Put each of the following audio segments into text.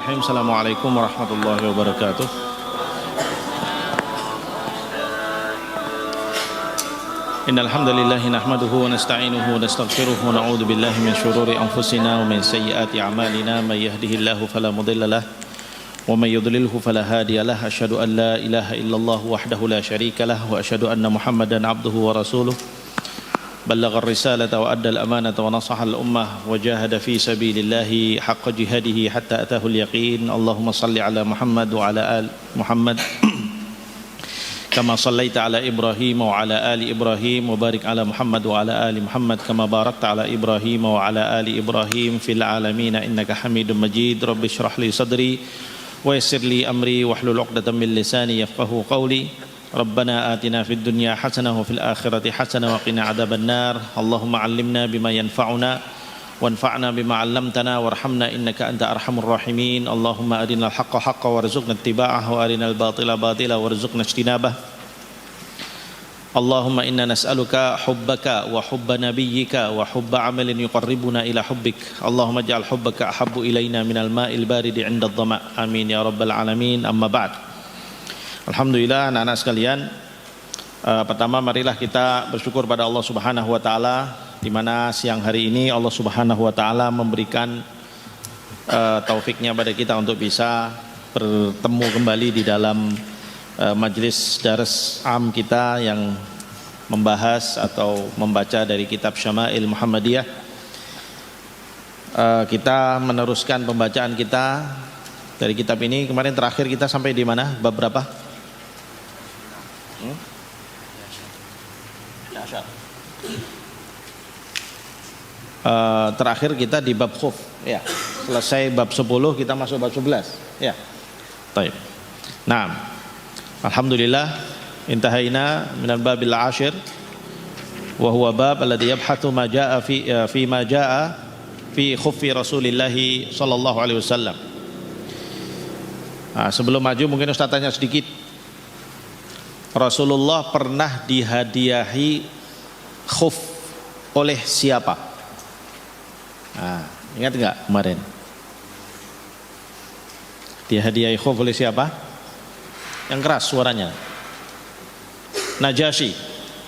Bismillahirrahmanirrahim. Assalamualaikum warahmatullahi wabarakatuh. Innal hamdalillah nahmaduhu wa nasta'inuhu wa nastaghfiruh wa na'udzu billahi min shururi anfusina wa min sayyiati a'malina may yahdihillahu fala mudilla lahu wa may yudlilhu fala hadiya lahu. Asyhadu an la ilaha illallah wahdahu la syarika lahu wa asyhadu anna Muhammadan 'abduhu wa rasuluh. Ballagha ar-risalata wa adda al-amanata wa nasaha al-ummah wa jahada fi sabilillahi haqqa jihadihi hatta atahu al-yaqin. Allahumma salli ala Muhammad wa ala ali Muhammad kama sallaita ala Ibrahim wa ala ali Ibrahim wa barik ala Muhammad wa ala ali Muhammad kama barakta ala Ibrahim wa ala ali Ibrahim fil alamin innaka Hamidum Majid. Rabbi shrah li sadri wa yassir li amri wahlul 'uqdatam min lisani yafqahu qawli. Rabbana atina fid dunya hasanah wa fil akhirati hasanah wa qina adzaban nar. Allahumma 'allimna bima yanfa'una wanfa'na bima 'allamtana warhamna innaka anta arhamur rahimin. Allahumma arinal haqqa haqqan warzuqna ittiba'ah wa arinal batila batila warzuqna ijtinabah. Allahumma inna nas'aluka hubbaka wa hubba nabiyyika wa hubba 'amalin yuqarribuna ila hubbik. Allahumma ij'al hubbaka ahabbu ilaina minal ma'il baridi 'inda adh-dhama'. Amin ya rabbal alamin. Amma ba'd. Alhamdulillah anak-anak sekalian, pertama marilah kita bersyukur pada Allah Subhanahu wa taala di mana siang hari ini Allah Subhanahu wa taala memberikan taufiknya pada kita untuk bisa bertemu kembali di dalam majelis dars am kita yang membahas atau membaca dari kitab Syama'il Muhammadiyah. Kita meneruskan pembacaan kita dari kitab ini. Kemarin terakhir kita sampai di mana? Bab berapa? Terakhir kita di bab khuf, ya. Selesai bab 10 kita masuk bab 11, ya. Baik. Nah, alhamdulillah intahaina minal babil ashir wa huwa bab alladhi yabhathu ma jaa fi ma jaa fi khuffi Rasulillah sallallahu alaihi wasallam. Nah, sebelum maju mungkin Ustaz tanya sedikit. Rasulullah pernah dihadiahi khuf oleh siapa? Nah, ingat enggak kemarin? Dihadiahi khuf oleh siapa? Yang keras suaranya. Najasyi.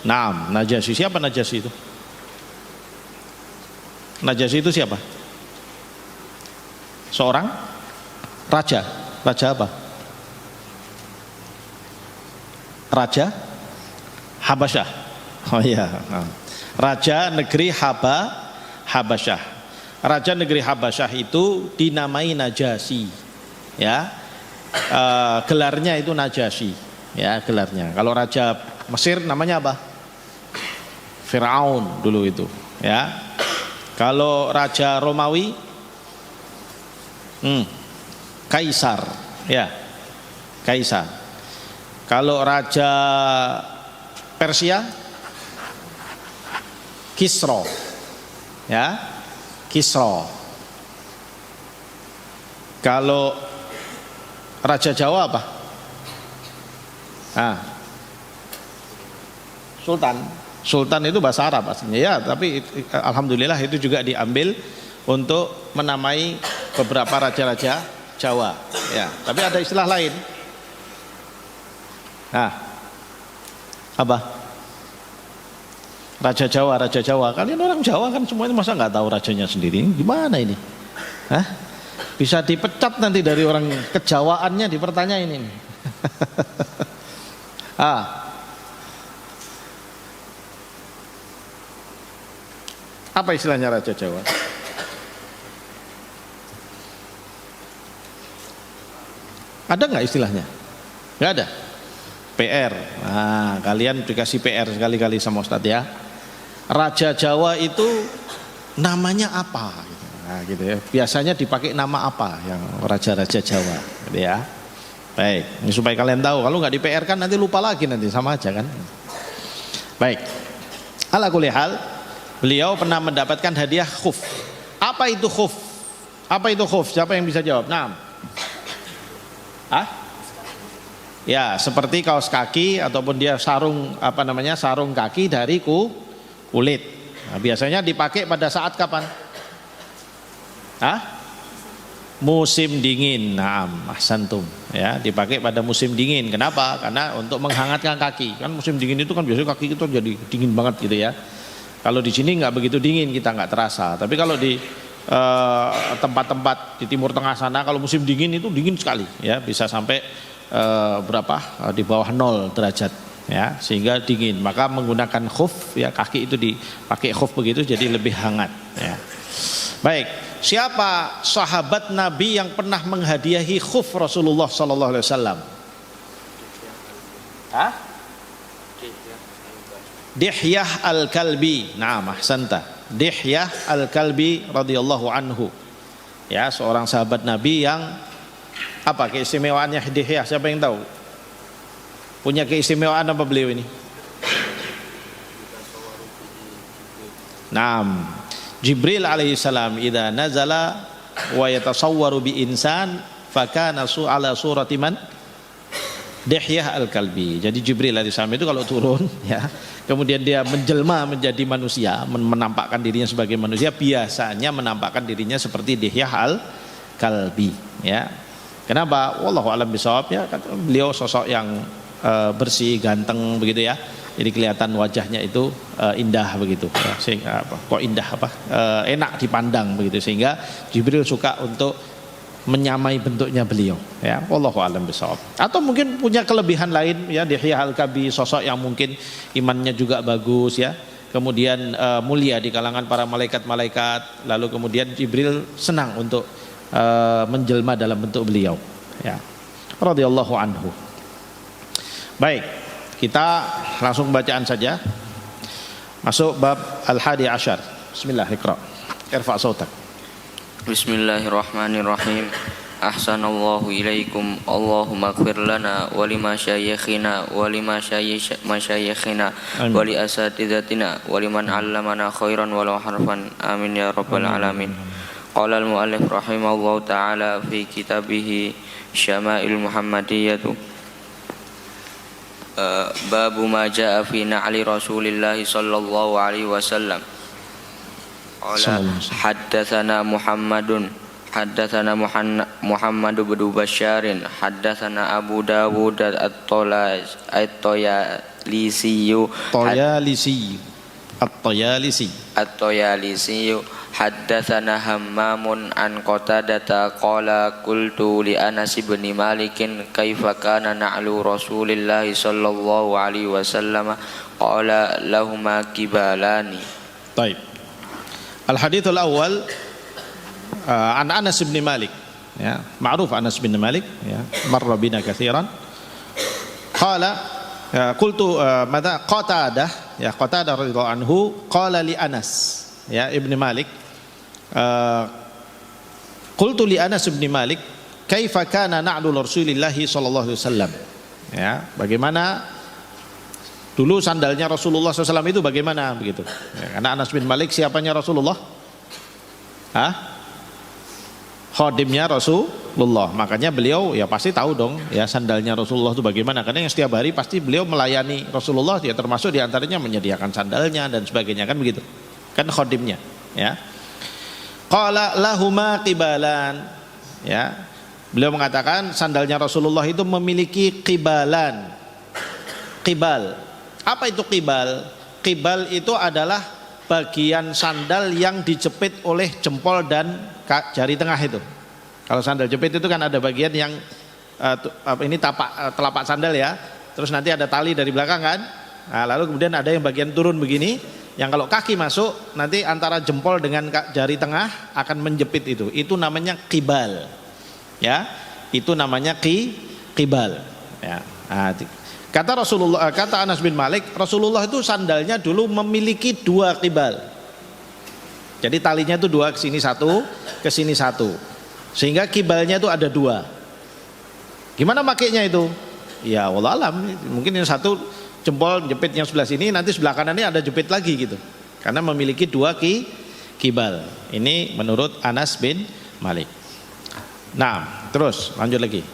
Naam, Najasyi. Siapa Najasyi itu? Najasyi itu siapa? Seorang raja. Raja apa? Raja Habasyah. Oh iya. Raja negeri Habasyah. Raja negeri Habasyah itu dinamai Najasyi. Ya. Gelarnya itu Najasyi. Ya, gelarnya. Kalau raja Mesir namanya apa? Firaun dulu itu, ya. Kalau raja Romawi Kaisar, ya. Kaisar. Kalau raja Persia Kisra, ya, Kisra. Kalau raja Jawa apa? Sultan. Sultan itu bahasa Arab aslinya, ya, tapi alhamdulillah itu juga diambil untuk menamai beberapa raja-raja Jawa, ya. Tapi ada istilah lain. Nah, apa? Raja Jawa, Raja Jawa. Kalian orang Jawa kan semuanya, masa nggak tahu rajanya sendiri? Gimana ini? Hah? Bisa dipecat nanti dari orang kejawaannya dipertanyain ini. Apa istilahnya Raja Jawa? Ada nggak istilahnya? Nggak ada. PR. Nah, kalian dikasih PR sekali-kali sama Ustadz, ya. Raja Jawa itu namanya apa? Nah, gitu ya. Biasanya dipakai nama apa yang raja-raja Jawa, gitu ya. Baik, ini supaya kalian tahu. Kalau nggak di PR kan nanti lupa lagi, nanti sama aja kan. Baik. Ala kulli hal, beliau pernah mendapatkan hadiah khuf. Apa itu khuf? Apa itu khuf? Siapa yang bisa jawab? Nah. Ya, seperti kaos kaki ataupun dia sarung, apa namanya, sarung kaki dari kulit. Nah, biasanya dipakai pada saat kapan? musim dingin. Naam, ahsantum. Ya, dipakai pada musim dingin. Kenapa? Karena untuk menghangatkan kaki. Kan musim dingin itu kan biasanya kaki kita jadi dingin banget gitu ya. Kalau di sini nggak begitu dingin, kita nggak terasa. Tapi kalau di tempat-tempat di Timur Tengah sana, kalau musim dingin itu dingin sekali, ya bisa sampai di bawah 0 derajat, ya sehingga dingin. Maka menggunakan khuf, ya kaki itu dipakai khuf begitu, jadi lebih hangat. Ya. Baik, siapa sahabat Nabi yang pernah menghadiahi khuf Rasulullah Sallallahu Alaihi Wasallam? Dihyah al-Kalbi. Naam, ahsanta. Dihyah al-Kalbi radhiyallahu anhu. Ya, seorang sahabat Nabi yang apa keistimewaannya Dihyah? Siapa yang tahu? Punya keistimewaan apa beliau ini? Naam. Jibril alaihissalam idza nazala wa yatasawwaru bi insan fakana ala surati man? Dihyah al-Kalbi. Jadi Jibril alaihissalam itu kalau turun, ya, kemudian dia menjelma menjadi manusia, menampakkan dirinya sebagai manusia, biasanya menampakkan dirinya seperti Dihyah al-Kalbi. Ya, kenapa? Wallahu a'lam bishawab. Ya, beliau sosok yang bersih, ganteng begitu ya. Jadi kelihatan wajahnya itu indah begitu. Ya, sehingga kok indah enak dipandang begitu, sehingga Jibril suka untuk menyamai bentuknya beliau, ya, wallahu a'lam bishawab. Atau mungkin punya kelebihan lain, ya, Dihyah al-Kalbi sosok yang mungkin imannya juga bagus, ya, kemudian mulia di kalangan para malaikat-malaikat, lalu kemudian Jibril senang untuk menjelma dalam bentuk beliau, ya, radhiyallahu anhu. Baik, kita langsung bacaan saja, masuk bab al-hadi asyar. Bismillah, iqra, irfa' sautak. Bismillahirrahmanirrahim. Ahsanallahu ilaikum. Allahumma ighfir lana wa lima syayikhina wa lima masyayikhina wa li asatidatina wa liman 'allamana khairan walau harfan. Amin ya rabbal alamin. Qala al-muallif rahimahullahu ta'ala fi kitabih Syama'il Muhammadiyyah babu ma jaa fi na'li Rasulillah sallallahu alaihi wasallam. Haddatsana Muhammadun Muhammad bin Bashar, haddatsana Abu Dawud at-Tayalisi haddatsana Hammamun an Qatadah qala qultu li Anas bin Malik kaifa kana na'lu Rasulillah sallallahu alaihi wasallam qala lahuma kibalani. Baik. Al-hadithul awal an Anas bin Malik, ya, ma'ruf Anas bin Malik, ya, marra bina katsiran. Qala qultu madza Qatadah, ya, Qatadah radhiyallahu anhu qala li Anas, ya, Ibnu Malik, qultu li Anas bin Malik kaifa kana na'lu Rasulillah sallallahu alaihi wasallam, ya, bagaimana dulu sandalnya Rasulullah SAW itu bagaimana begitu, ya, karena Anas bin Malik siapanya Rasulullah? Khadimnya Rasulullah, makanya beliau ya pasti tahu dong, ya, sandalnya Rasulullah itu bagaimana, karena yang setiap hari pasti beliau melayani Rasulullah, ya, termasuk diantaranya menyediakan sandalnya dan sebagainya, kan begitu, kan khadimnya, ya. Qala lahuma qibalan, ya, beliau mengatakan sandalnya Rasulullah itu memiliki qibalan. Qibal, apa itu qibal? Qibal itu adalah bagian sandal yang dijepit oleh jempol dan jari tengah itu. Kalau sandal jepit itu kan ada bagian yang ini telapak sandal, ya. Terus nanti ada tali dari belakang kan. Nah, lalu kemudian ada yang bagian turun begini, yang kalau kaki masuk nanti antara jempol dengan jari tengah akan menjepit itu. Itu namanya qibal. Ya, itu namanya qibal. Ya. Nah, kata Rasulullah, kata Anas bin Malik, Rasulullah itu sandalnya dulu memiliki 2 qibal. Jadi talinya itu 2, ke sini 1, ke sini 1. Sehingga kibalnya itu ada 2. Gimana makainya itu? Ya wallah alam, mungkin yang satu jempol jepit yang sebelah sini, nanti sebelah kanannya ada jepit lagi gitu. Karena memiliki 2 kibal. Ini menurut Anas bin Malik. Nah, terus lanjut lagi.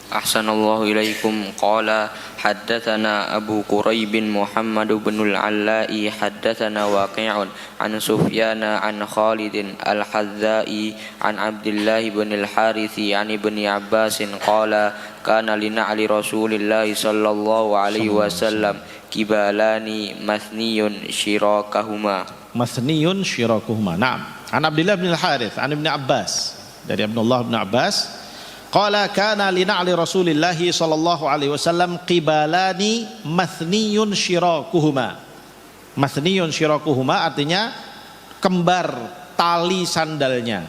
Ahsanallahu ilaikum. Qala haddatsana Abu Quraib Muhammad bin al-Alla'i haddatsana Waqi'un an Sufyan an Khalid al-Hazzai an Abdullah bin al-Harits an Ibni Abbas qala kana li na'li Rasulillah sallallahu alaihi wasallam kibalani mathniyun shirakahuma. Mathniyun shirakuhuma. Naam. An Abdullah bin al-Harits an Ibni Abbas, dari Abdullah bin Abbas, qala kana li na'li Rasulillah sallallahu alaihi wasallam qibalani mathniyun shirakuhuma. Mathniyun shirakuhuma artinya kembar tali sandalnya.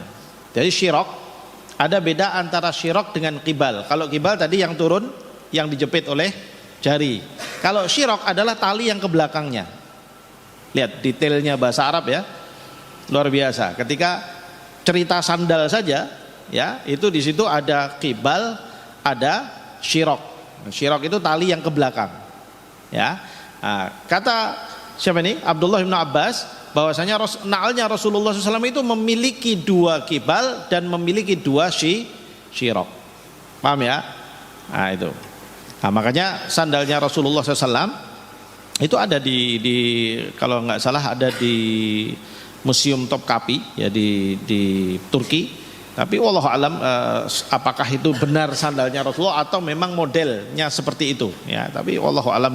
Jadi syirok, ada beda antara syirok dengan qibal. Kalau qibal tadi yang turun, yang dijepit oleh jari. Kalau syirok adalah tali yang ke belakangnya. Lihat detailnya bahasa Arab ya, luar biasa. Ketika cerita sandal saja, ya itu di situ ada qibal, ada syirok. Syirok itu tali yang ke belakang. Ya, nah, kata siapa ini? Abdullah bin Abbas, bahwasanya na'alnya Rasulullah SAW itu memiliki dua qibal dan memiliki dua syirok. Paham ya? Nah itu. Nah, makanya sandalnya Rasulullah SAW itu ada di kalau nggak salah ada di Museum Topkapi ya di Turki. Tapi wallahu alam apakah itu benar sandalnya Rasulullah atau memang modelnya seperti itu ya. Tapi wallahu alam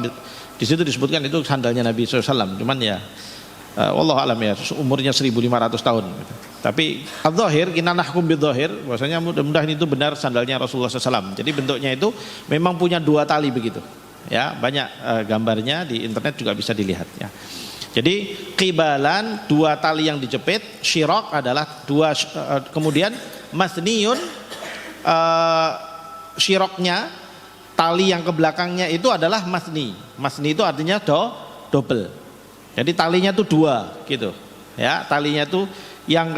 di situ disebutkan itu sandalnya Nabi SAW. Cuman ya wallahu alam ya, umurnya 1500 tahun. Tapi adzahir kita nahkum bidzahir, bahwasanya mudah-mudahan itu benar sandalnya Rasulullah SAW. Jadi bentuknya itu memang punya dua tali begitu. Ya, banyak gambarnya di internet juga bisa dilihat ya. Jadi qibalan dua tali yang dijepit, syirok adalah dua, kemudian mathniyun syiroknya tali yang ke belakangnya itu adalah mathni. Mathni itu artinya double. Jadi talinya itu dua gitu. Ya, talinya itu yang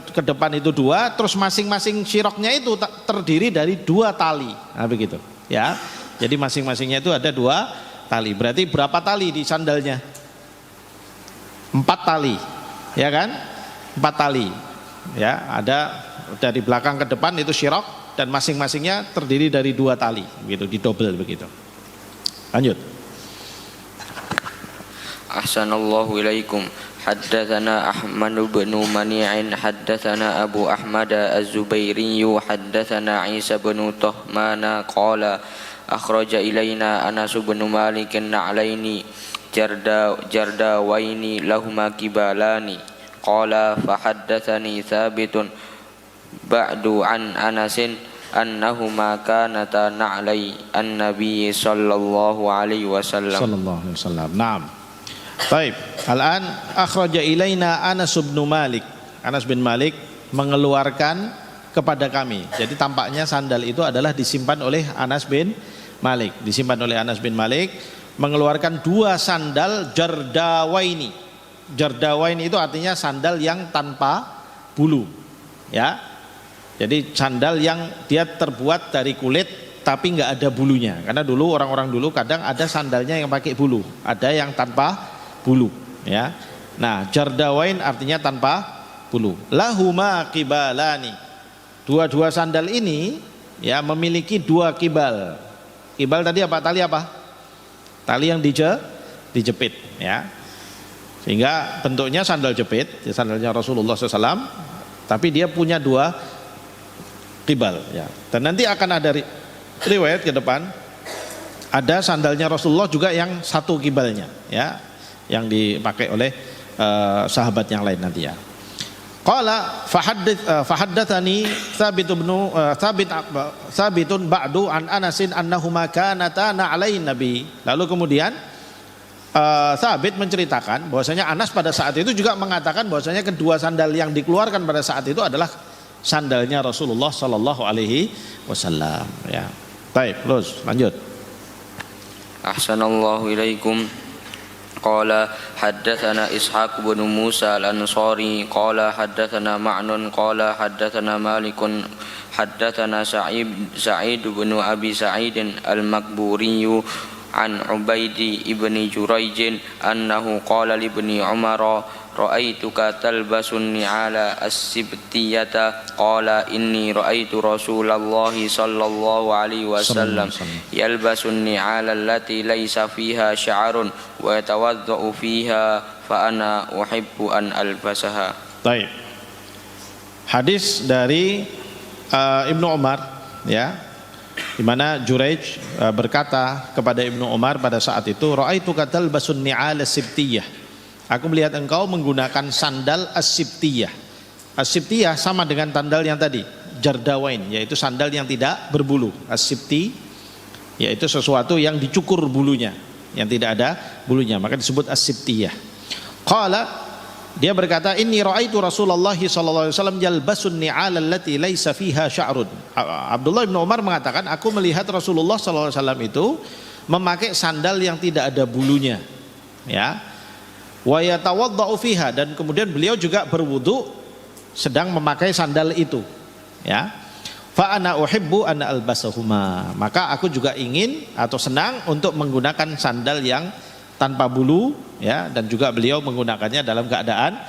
ke depan itu dua, terus masing-masing syiroknya itu terdiri dari dua tali. Nah, begitu. Ya. Jadi masing-masingnya itu ada dua tali. Berarti berapa tali di sandalnya? 4 tali, ya kan? 4 tali, ya. Ada dari belakang ke depan itu syirok dan masing-masingnya terdiri dari 2 tali, begitu, di double begitu. Lanjut. Ahsanallahu ilaikum. Haddatsana Ahmad bin Mani'in haddatsana Abu Ahmad Az-Zubairi haddatsana Isa bin Tuhmana qala akhraja ilaina Anas bin Malik na'laini jardawaini lahuma kibalani qala fahaddatsani Thabitun ba'du an Anasin annahuma kanata na'lai an-nabi sallallahu alaihi wasallam. Naam. Baik, al-an akhraja ilaina Anas bin Malik. Anas bin Malik mengeluarkan kepada kami. Jadi tampaknya sandal itu adalah disimpan oleh Anas bin Malik. Disimpan oleh Anas bin Malik, mengeluarkan 2 sandal jardawaini. Jardawaini itu artinya sandal yang tanpa bulu. Ya. Jadi sandal yang dia terbuat dari kulit tapi nggak ada bulunya. Karena dulu orang-orang dulu kadang ada sandalnya yang pakai bulu, ada yang tanpa bulu, ya. Nah, jardawain artinya tanpa bulu. Lahuma kibalani. Dua-dua sandal ini ya memiliki 2 kibal. Kibal tadi apa? Tali apa? Tali yang dijepit, ya. Sehingga bentuknya sandal jepit, sandalnya Rasulullah SAW, tapi dia punya 2 kibal, ya. Dan nanti akan ada riwayat ke depan ada sandalnya Rasulullah juga yang 1 kibalnya, ya, yang dipakai oleh sahabat yang lain nanti, ya. Qala fahaddatsani Thabitun ba'du an Anasin annahuma kanata na'alain nabi. Lalu kemudian Thabit menceritakan bahwasanya Anas pada saat itu juga mengatakan bahwasanya kedua sandal yang dikeluarkan pada saat itu adalah sandalnya Rasulullah sallallahu alaihi wasallam, ya. Baik, terus lanjut. Ahsanallahu ilaikum. Qala haddatsana Ishaq bin Musa al-Ansari qala haddatsana Ma'nun qala haddatsana Malikun haddatsana Sa'id bin Abi Sa'id al-Makburi an Ubaidi ibni Juraij annahu qala li ibni Umar ra'aituka talbasun ni'ala as-sibtiyata qala inni ra'aitu Rasulullah sallallahu alaihi wasallam yalbasun ni'ala allati laysa fiha sya'run wa yatawaddau fiha fa ana uhibbu an albasaha. Baik. Hadis dari Ibnu Umar, ya, di mana Juraij berkata kepada Ibnu Umar pada saat itu, ra'aituka talbasun ni'al as-sibtiyah. Aku melihat engkau menggunakan sandal as-sibtiyah. As-sibtiyah sama dengan sandal yang tadi, jardawain, yaitu sandal yang tidak berbulu. As-sibti yaitu sesuatu yang dicukur bulunya, yang tidak ada bulunya, maka disebut as-sibtiyah. Qala, dia berkata, inni ra'aitu Rasulullah sallallahu alaihi wasallam yalbasun ni'al allati laisa fiha sya'run. Abdullah bin Umar mengatakan, aku melihat Rasulullah sallallahu alaihi wasallam itu memakai sandal yang tidak ada bulunya, ya. Wa yatawaddau fiha, dan kemudian beliau juga berwudu sedang memakai sandal itu, ya. Fa ana uhibbu an albasahuma, maka aku juga ingin atau senang untuk menggunakan sandal yang tanpa bulu, ya, dan juga beliau menggunakannya dalam keadaan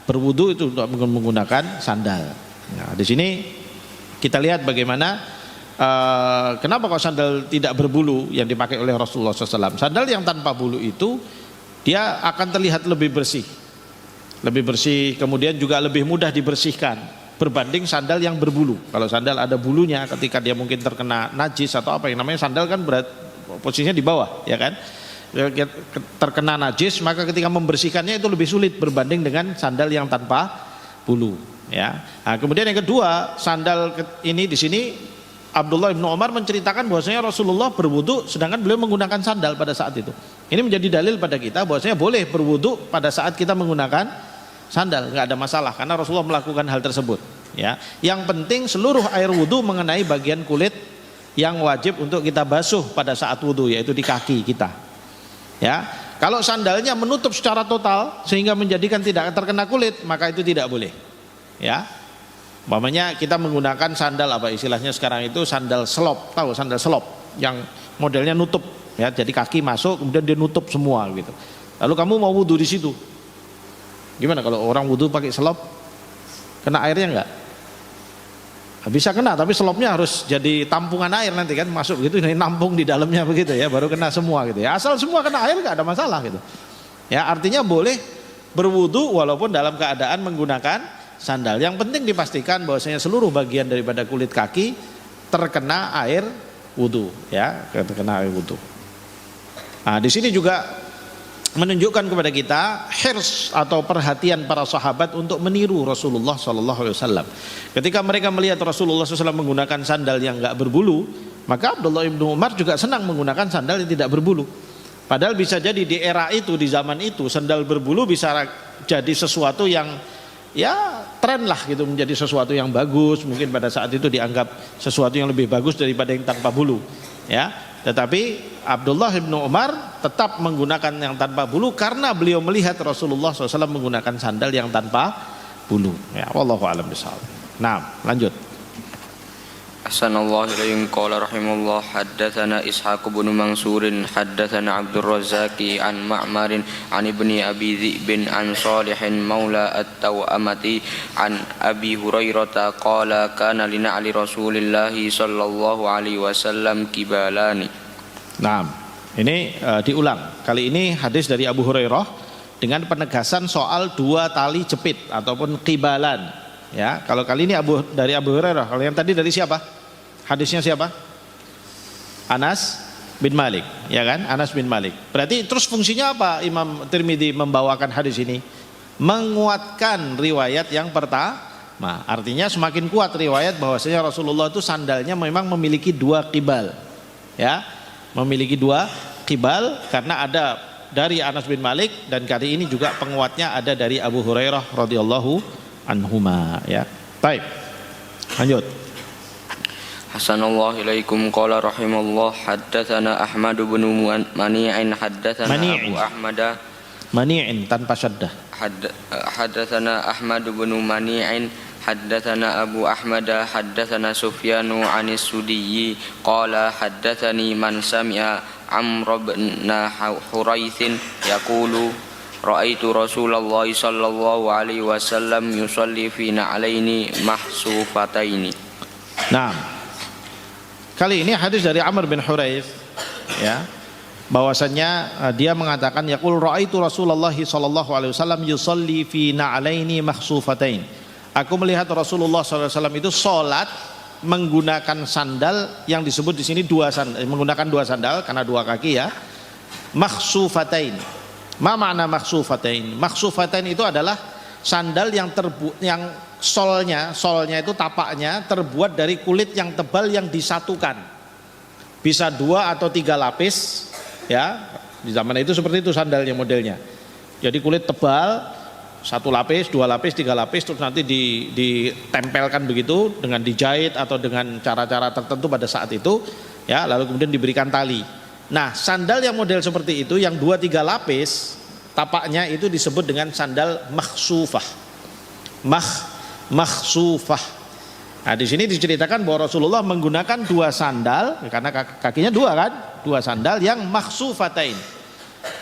berwudu itu untuk menggunakan sandal. Nah, di sini kita lihat bagaimana kenapa kok sandal tidak berbulu yang dipakai oleh Rasulullah SAW. Sandal yang tanpa bulu itu dia akan terlihat lebih bersih, kemudian juga lebih mudah dibersihkan berbanding sandal yang berbulu. Kalau sandal ada bulunya, ketika dia mungkin terkena najis atau apa yang namanya sandal kan berat, posisinya di bawah, ya kan, terkena najis, maka ketika membersihkannya itu lebih sulit berbanding dengan sandal yang tanpa bulu, ya. Nah, kemudian yang kedua, sandal ini di sini Abdullah bin Umar menceritakan bahwasanya Rasulullah berwudu sedangkan beliau menggunakan sandal pada saat itu. Ini menjadi dalil pada kita bahwasanya boleh berwudu pada saat kita menggunakan sandal, nggak ada masalah karena Rasulullah melakukan hal tersebut, ya. Yang penting seluruh air wudu mengenai bagian kulit yang wajib untuk kita basuh pada saat wudu, yaitu di kaki kita, ya. Kalau sandalnya menutup secara total sehingga menjadikan tidak terkena kulit, maka itu tidak boleh, ya. Umpamanya kita menggunakan sandal apa istilahnya sekarang itu, sandal selop, tahu sandal selop yang modelnya nutup, ya, jadi kaki masuk kemudian dia nutup semua gitu. Lalu kamu mau wudu di situ, gimana kalau orang wudu pakai selop, kena airnya enggak? Bisa kena, tapi selopnya harus jadi tampungan air nanti kan masuk gitu, ini nampung di dalamnya begitu, ya, baru kena semua gitu, ya. Asal semua kena air enggak ada masalah gitu, ya. Artinya boleh berwudu walaupun dalam keadaan menggunakan sandal. Yang penting dipastikan bahwasanya seluruh bagian daripada kulit kaki terkena air wudu, ya, terkena air wudu. Nah, di sini juga menunjukkan kepada kita hirs atau perhatian para sahabat untuk meniru Rasulullah SAW. Ketika mereka melihat Rasulullah SAW menggunakan sandal yang enggak berbulu, maka Abdullah bin Umar juga senang menggunakan sandal yang tidak berbulu. Padahal bisa jadi di era itu, di zaman itu, sandal berbulu bisa jadi sesuatu yang, ya, tren lah gitu, menjadi sesuatu yang bagus, mungkin pada saat itu dianggap sesuatu yang lebih bagus daripada yang tanpa bulu, ya. Tetapi Abdullah bin Umar tetap menggunakan yang tanpa bulu karena beliau melihat Rasulullah SAW menggunakan sandal yang tanpa bulu, ya. Wallahu a'lam bishawab. Nah, lanjut. Ahsanallahu ilaikum qala rahimahullah haddatsana Ishaq bin Mansur haddatsana Abdul Razzaq an Ma'mar an ibni Abi Dhi'b an Salih maula at-Tawamati an Abi Hurairah qala kana li na'li Rasulillah sallallahu alaihi wasallam kibalani. Nah, ini diulang. Kali ini hadis dari Abu Hurairah dengan penegasan soal dua tali jepit ataupun kibalan, ya. Kalau kali ini dari Abu Hurairah, kalau yang tadi dari siapa? Hadisnya siapa? Anas bin Malik, ya kan? Anas bin Malik. Berarti terus fungsinya apa Imam Tirmidzi membawakan hadis ini? Menguatkan riwayat yang pertama. Artinya semakin kuat riwayat bahwasanya Rasulullah itu sandalnya memang memiliki dua kibal, ya. Memiliki dua kibal karena ada dari Anas bin Malik, dan kali ini juga penguatnya ada dari Abu Hurairah radhiyallahu anhuma, ya. Baik. Lanjut. Hasanallahu ilaikum qala rahimallah haddatsana Ahmad bin Mani'in haddatsana Abu Ahmad Mani'in tanpa syaddah. Haddatsana Ahmad bin Mani'in haddatsana Abu Ahmad haddatsana Sufyanu 'anis Sudiyyi qala haddatsani man sami'a Amr bin Huraitsin yaqulu ra'aitu Rasulullah sallallahu alaihi wasallam yusalli fi na'alaini mahsufataini. Nah, kali ini hadis dari Amr bin Huraith, ya, bahwasanya dia mengatakan yaqul ra'aitu Rasulullah sallallahu alaihi wasallam yusalli fi na'alaini mahsufatain. Aku melihat Rasulullah sallallahu alaihi wasallam itu salat menggunakan sandal yang disebut di sini menggunakan dua sandal karena dua kaki, ya. Mahsufatain. Ma makna mahsufatain? Mahsufatain itu adalah sandal yang solnya itu tapaknya terbuat dari kulit yang tebal yang disatukan. Bisa 2 atau 3 lapis, ya. Di zaman itu seperti itu sandalnya modelnya. Jadi kulit tebal, 1 lapis, 2 lapis, 3 lapis, terus nanti ditempelkan begitu dengan dijahit atau dengan cara-cara tertentu pada saat itu, ya, lalu kemudian diberikan tali. Nah, sandal yang model seperti itu yang 2-3 lapis tapaknya itu disebut dengan sandal mahsufah. Mahsufah. Nah, di sini diceritakan bahwa Rasulullah menggunakan 2 sandal karena kakinya 2 kan, 2 sandal yang mahsufatain.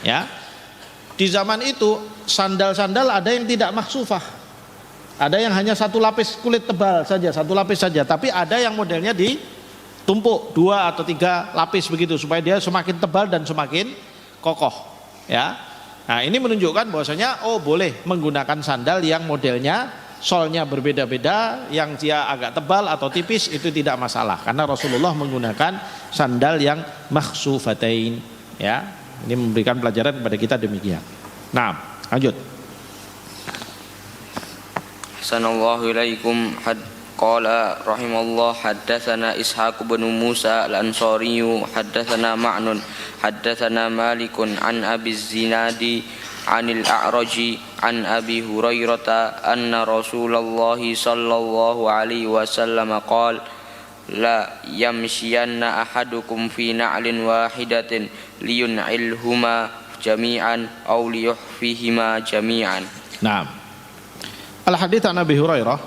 Ya. Di zaman itu sandal-sandal ada yang tidak mahsufah. Ada yang hanya 1 lapis kulit tebal saja, 1 lapis saja, tapi ada yang modelnya ditumpuk 2 atau 3 lapis begitu supaya dia semakin tebal dan semakin kokoh, ya. Nah, ini menunjukkan bahwasanya boleh menggunakan sandal yang modelnya solnya berbeda-beda, yang dia agak tebal atau tipis, itu tidak masalah karena Rasulullah menggunakan sandal yang mahsufatain, ya. Ini memberikan pelajaran kepada kita demikian. Nah, lanjut. Sanallahu ilaikum qala rahimallahu haddatsana Ishaq bin Musa al-Ansari haddatsana Ma'nun haddatsana Malikun an Abi Zinadi anil A'raji an Abi Hurairah anna Rasulullah sallallahu alaihi wasallam qala la yamshiyanna ahadukum fi na'lin wahidatin liyun'ilhuma jami'an aw liyuhfihima jami'an. Nah, al-hadits an Abi Hurairah,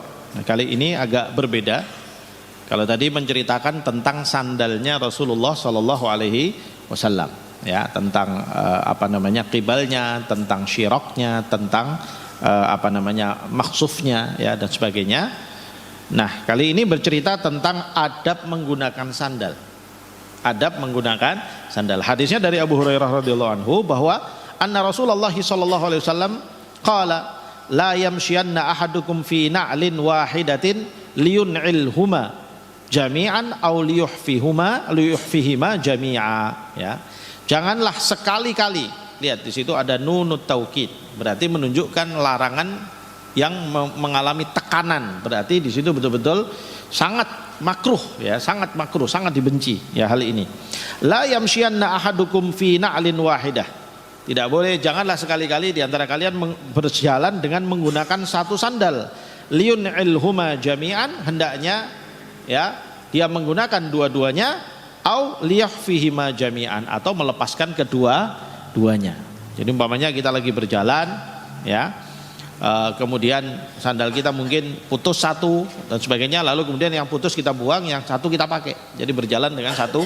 kali ini agak berbeda. Kalau tadi menceritakan tentang sandalnya Rasulullah sallallahu alaihi wasallam, ya, tentang qibalnya, tentang syiroknya, tentang maksufnya, ya, dan sebagainya. Nah, kali ini bercerita tentang adab menggunakan sandal. Adab menggunakan sandal. Hadisnya dari Abu Hurairah radhiyallahu anhu bahwa anna Rasulullah sallallahu alaihi wasallam qala la yamshiyanna ahadukum fi na'lin wahidatin liyun'ilhuma jami'an aw liyuhfihima jami'a, ya. Janganlah sekali-kali, lihat di situ ada nunut taukid, berarti menunjukkan larangan yang mengalami tekanan, berarti di situ betul-betul sangat makruh, ya, sangat makruh, sangat dibenci, ya, hal ini. La yamshiyanna ahadukum fi na'lin wahidah. Tidak boleh, janganlah sekali-kali di antara kalian berjalan dengan menggunakan 1 sandal. Liyun'ilhuma jami'an, hendaknya, ya, dia menggunakan dua-duanya, au liyahfihima jami'an, atau melepaskan kedua-duanya. Jadi umpamanya kita lagi berjalan, ya, kemudian sandal kita mungkin putus 1 dan sebagainya, lalu kemudian yang putus kita buang, yang 1 kita pakai, jadi berjalan dengan 1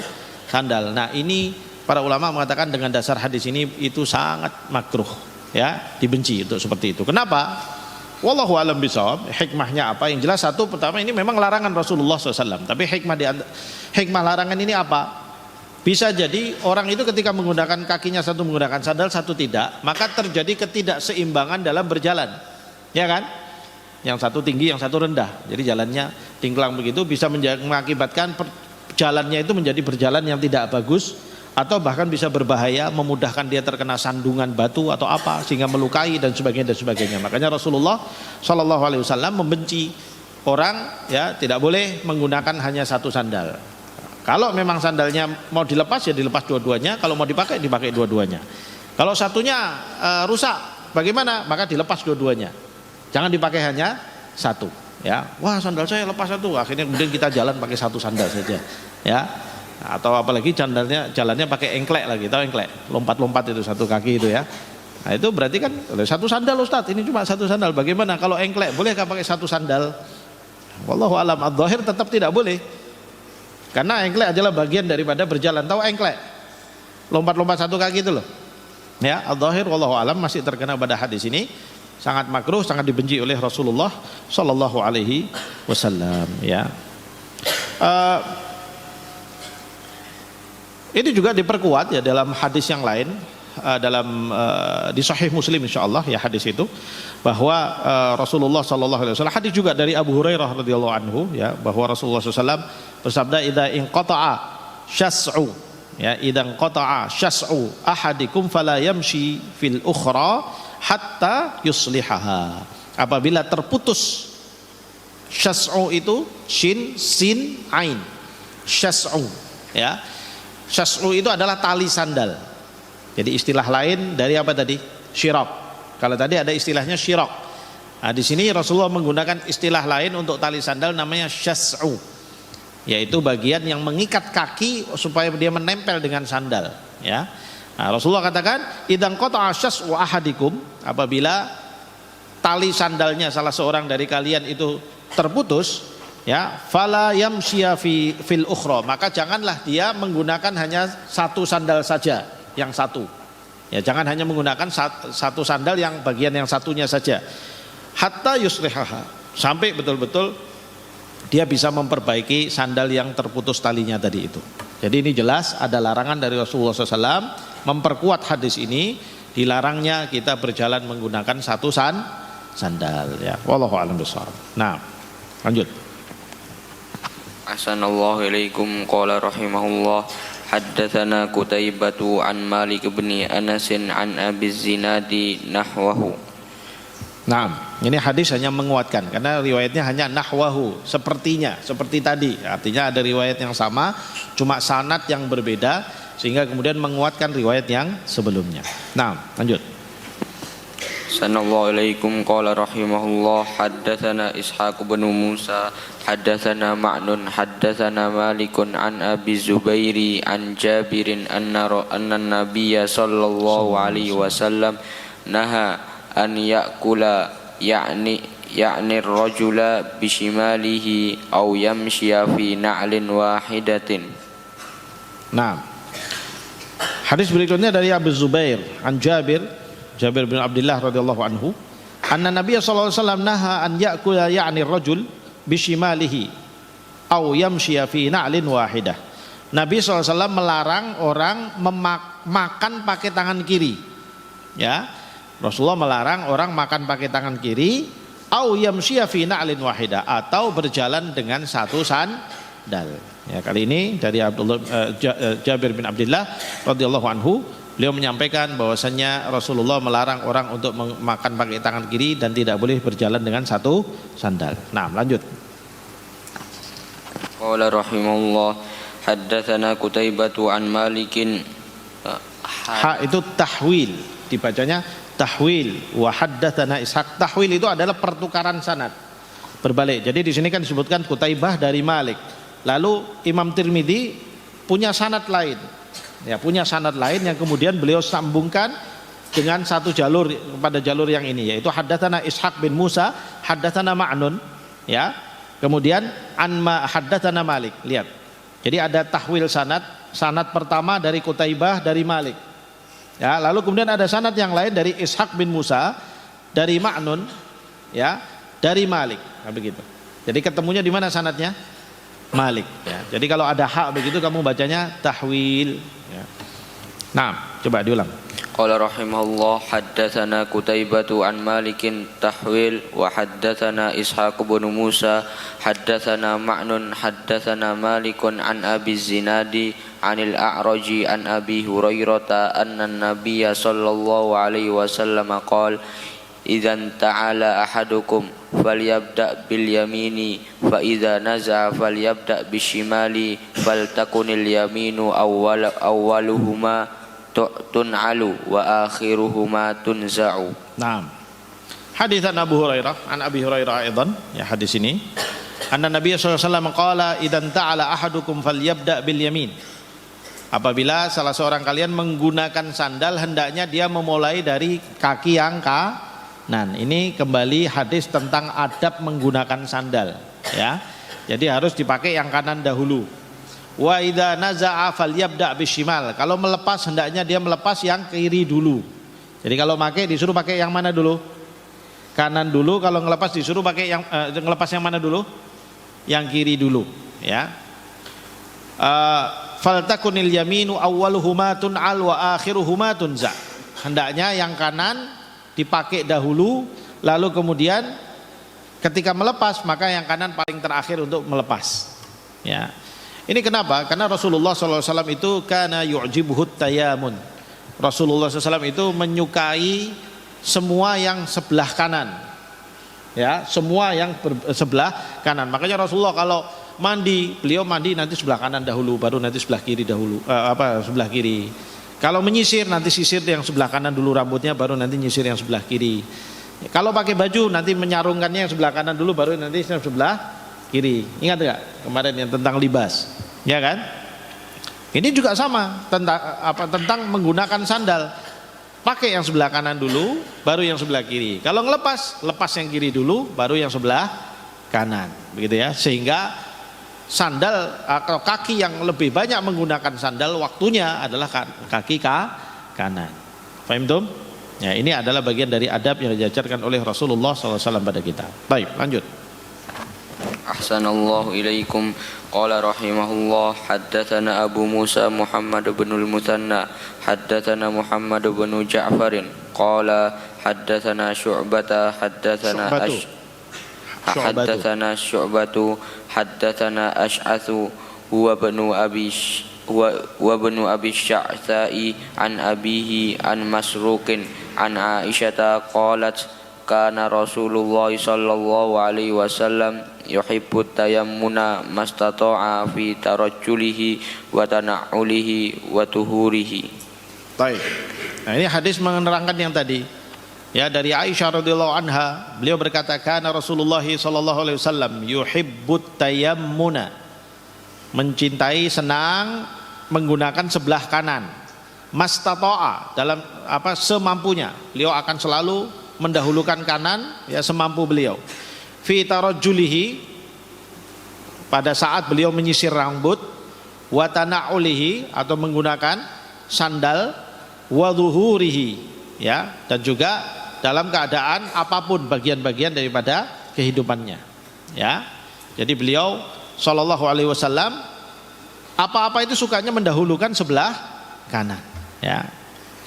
sandal. Nah, ini para ulama mengatakan dengan dasar hadis ini itu sangat makruh, ya, dibenci untuk seperti itu. Kenapa? Wallahu a'lam bishawab. Hikmahnya apa? Yang jelas satu, pertama, ini memang larangan Rasulullah SAW. Tapi hikmah larangan ini apa? Bisa jadi orang itu ketika menggunakan kakinya, satu menggunakan sandal, satu tidak, maka terjadi ketidakseimbangan dalam berjalan, ya kan? Yang satu tinggi, yang satu rendah, jadi jalannya tingklang begitu, bisa mengakibatkan jalannya itu menjadi berjalan yang tidak bagus, atau bahkan bisa berbahaya, memudahkan dia terkena sandungan batu atau apa, sehingga melukai dan sebagainya dan sebagainya. Makanya Rasulullah SAW membenci orang, ya, tidak boleh menggunakan hanya 1 sandal. Kalau memang sandalnya mau dilepas, ya dilepas dua-duanya. Kalau mau dipakai, dipakai dua-duanya. Kalau satunya rusak, bagaimana? Maka dilepas dua-duanya. Jangan dipakai hanya 1. Ya, wah, sandal saya lepas 1. Akhirnya kemudian kita jalan pakai 1 sandal saja. Ya, atau apalagi jalannya pakai engklek lagi, tahu engklek? Lompat-lompat itu 1 kaki itu, ya. Nah, itu berarti kan 1 sandal, Ustaz. Ini cuma 1 sandal. Bagaimana kalau engklek? Bolehkah pakai 1 sandal? Wallahu a'lam. Adz-dzahir tetap tidak boleh. Karena engklek adalah bagian daripada berjalan. Tahu engklek? Lompat-lompat 1 kaki itu loh. Ya, al-zahir wallahu alam masih terkena pada hadis ini, sangat makruh, sangat dibenci oleh Rasulullah sallallahu alaihi wasallam, ya. Ini juga diperkuat ya dalam hadis yang lain, di Sahih Muslim insyaallah ya hadis itu, bahwa Rasulullah sallallahu alaihi wasallam, hadis juga dari Abu Hurairah radhiyallahu anhu ya, bahwa Rasulullah SAW bersabda, idza inqata'a syas'u, ya, idan qata'a syas'u ahadikum fala yamshi fil ukhra hatta yuslihaha. Apabila terputus, syas'u itu shin sin ain, syas'u, ya, syas'u itu adalah tali sandal. Jadi istilah lain dari apa tadi? Syirok. Kalau tadi ada istilahnya syirok, nah di sini Rasulullah menggunakan istilah lain untuk tali sandal, namanya syas'u, yaitu bagian yang mengikat kaki supaya dia menempel dengan sandal, ya. Nah, Rasulullah katakan, idzan qata'a syas'u ahadikum, apabila tali sandalnya salah seorang dari kalian itu terputus, ya, fala yamshiya fil ukhra, maka janganlah dia menggunakan hanya satu sandal saja, yang satu. Ya, jangan hanya menggunakan satu sandal yang bagian yang satunya saja. Hatta yuslihaha, sampai betul-betul dia bisa memperbaiki sandal yang terputus talinya tadi itu. Jadi ini jelas ada larangan dari Rasulullah SAW, memperkuat hadis ini, dilarangnya kita berjalan menggunakan satu sandal, ya. Wallahu a'lam bishawab. Nah, lanjut. Ahsanallahu ilaikum, qala rahimahullah, haddatsana Qutaibatu an Malik bin Anas an Abi Zinadi nahwahu. Nah, ini hadis hanya menguatkan karena riwayatnya hanya nahwahu, sepertinya, seperti tadi. Artinya ada riwayat yang sama, cuma sanad yang berbeda, sehingga kemudian menguatkan riwayat yang sebelumnya. Nah, lanjut. Sallallahu alaikum, qala rahimahullah, haddatsana Ishaq bin Musa, haddatsana Ma'nun, haddatsana Malikun an Abi Zubairi an Jabirin anna Nabiyya sallallahu alaihi wasallam naha an ya'kula ya'ni ar-rajula bishimalihi aw yamshiya fi na'lin wahidatin. Nah, hadis berikutnya dari Abu Zubair an Jabir bin Abdullah radhiyallahu anhu, anna Nabiy sallallahu alaihi wasallam naha an ya'kula ya'ni ar-rajul bishimalihi aw yamshiya fi na'lin wahidah. Nabi sallallahu alaihi wasallam melarang orang makan pakai tangan kiri, ya. Rasulullah melarang orang makan pakai tangan kiri, au yamshiya fi na'lin wahidah, atau berjalan dengan satu sandal. Ya, kali ini dari Jabir bin Abdullah radhiyallahu anhu, beliau menyampaikan bahwasannya Rasulullah melarang orang untuk makan pakai tangan kiri dan tidak boleh berjalan dengan satu sandal. Nah, lanjut. Qala rahimahullah, haddatsana Qutaibatu an Malikin. Ha itu tahwil, dibacanya tahwil. Wa haddatsana Ishaq. Tahwil itu adalah pertukaran sanad, berbalik. Jadi di sini kan disebutkan Qutaibah dari Malik. Lalu Imam Tirmidzi punya sanad lain, ya, punya sanad lain yang kemudian beliau sambungkan dengan satu jalur pada jalur yang ini, yaitu haddatsana Ishaq bin Musa, haddatsana Ma'nun, ya. Kemudian haddatsana Malik. Lihat. Jadi ada tahwil sanad pertama dari Qutaibah dari Malik. Ya, lalu kemudian ada sanad yang lain dari Ishaq bin Musa dari Ma'nun, ya, dari Malik. Nah, begitu. Jadi ketemunya di mana sanadnya? Malik, ya. Jadi kalau ada hak begitu kamu bacanya tahwil, ya. Nah, coba diulang. Qala rahimahullah, haddatsana Qutaibatu an Malikin tahwil wa haddatsana Ishaq bin Musa haddatsana Ma'nun haddatsana Malikun an Abi Zinadi anil A'raji an Abi Hurairah anna an-nabiyya sallallahu alaihi wasallam qala idzan ta'ala ahadukum falyabda bil yamini fa idza naza'a falyabda bisyimali faltakunil yaminu awwaluhuma tun'alu wa akhiruhuma tunza'u. Naam. Hadits Abu Hurairah an Abi Hurairah aidan, ya, hadis ini anna Nabiy sallallahu alaihi wasallam qala idzan ta'ala ahadukum falyabda bil yamin. Apabila salah seorang kalian menggunakan sandal, hendaknya dia memulai dari kaki yang kanan. Ini kembali hadis tentang adab menggunakan sandal, ya. Jadi harus dipakai yang kanan dahulu. Wa idza naza'a falyabda' bishimal. Kalau melepas hendaknya dia melepas yang kiri dulu. Jadi kalau pakai disuruh pakai yang mana dulu? Kanan dulu. Kalau ngelepas disuruh pakai yang ngelepas yang mana dulu? Yang kiri dulu, ya. Faltakunil yaminu awwaluhuma tun'al wa akhiruhuma tunza. Hendaknya yang kanan dipakai dahulu, lalu kemudian ketika melepas maka yang kanan paling terakhir untuk melepas, ya. Ini kenapa? Karena Rasulullah SAW itu kana yu'jibuhut tayamun. Rasulullah SAW itu menyukai semua yang sebelah kanan, ya, semua yang sebelah kanan. Makanya Rasulullah kalau mandi, beliau mandi nanti sebelah kanan dahulu, baru nanti sebelah kiri dahulu, sebelah kiri. Kalau menyisir nanti sisir yang sebelah kanan dulu rambutnya, baru nanti nyisir yang sebelah kiri. Kalau pakai baju nanti menyarungkannya yang sebelah kanan dulu, baru nanti yang sebelah kiri. Ingat nggak kemarin yang tentang libas, ya kan? Ini juga sama tentang menggunakan sandal. Pakai yang sebelah kanan dulu, baru yang sebelah kiri. Kalau ngelepas, lepas yang kiri dulu, baru yang sebelah kanan. Begitu ya. Sehingga sandal atau kaki yang lebih banyak menggunakan sandal waktunya adalah kaki kanan. Paham tum? Ya, ini adalah bagian dari adab yang diajarkan oleh Rasulullah SAW pada kita. Baik, lanjut. Ahsanallahu ilaikum. Qala rahimahullah, haddatsana Abu Musa Muhammad bin al-Muthanna, haddatsana Muhammad bin Ja'farin, qala haddatsana Syu'bata, haddatsana Syu'batu, haddatsana Ash'athu huwa banu Abi Sya'tha'i an abihi an Masruqin an Aisyata qalat kana Rasulullah sallallahu alaihi wasallam yuhibbut tayammuna mastata'a fi tarajjulihi wa tana'ulihi wa tuhurihi. Baik. Nah, ini hadis menerangkan yang tadi. Ya, dari Aisyah radhiyallahu anha, beliau berkata kana Rasulullah sallallahu alaihi wasallam yuhibbut tayammuna, mencintai, senang menggunakan sebelah kanan. Mastata'a, dalam semampunya. Beliau akan selalu mendahulukan kanan, ya, semampu beliau. Fi tarajjulihi, pada saat beliau menyisir rambut, wa tana'ulihi, atau menggunakan sandal, wa dhuhurihi, ya, dan juga dalam keadaan apapun bagian-bagian daripada kehidupannya, ya. Jadi beliau sallallahu alaihi wasallam apa-apa itu sukanya mendahulukan sebelah kanan, ya.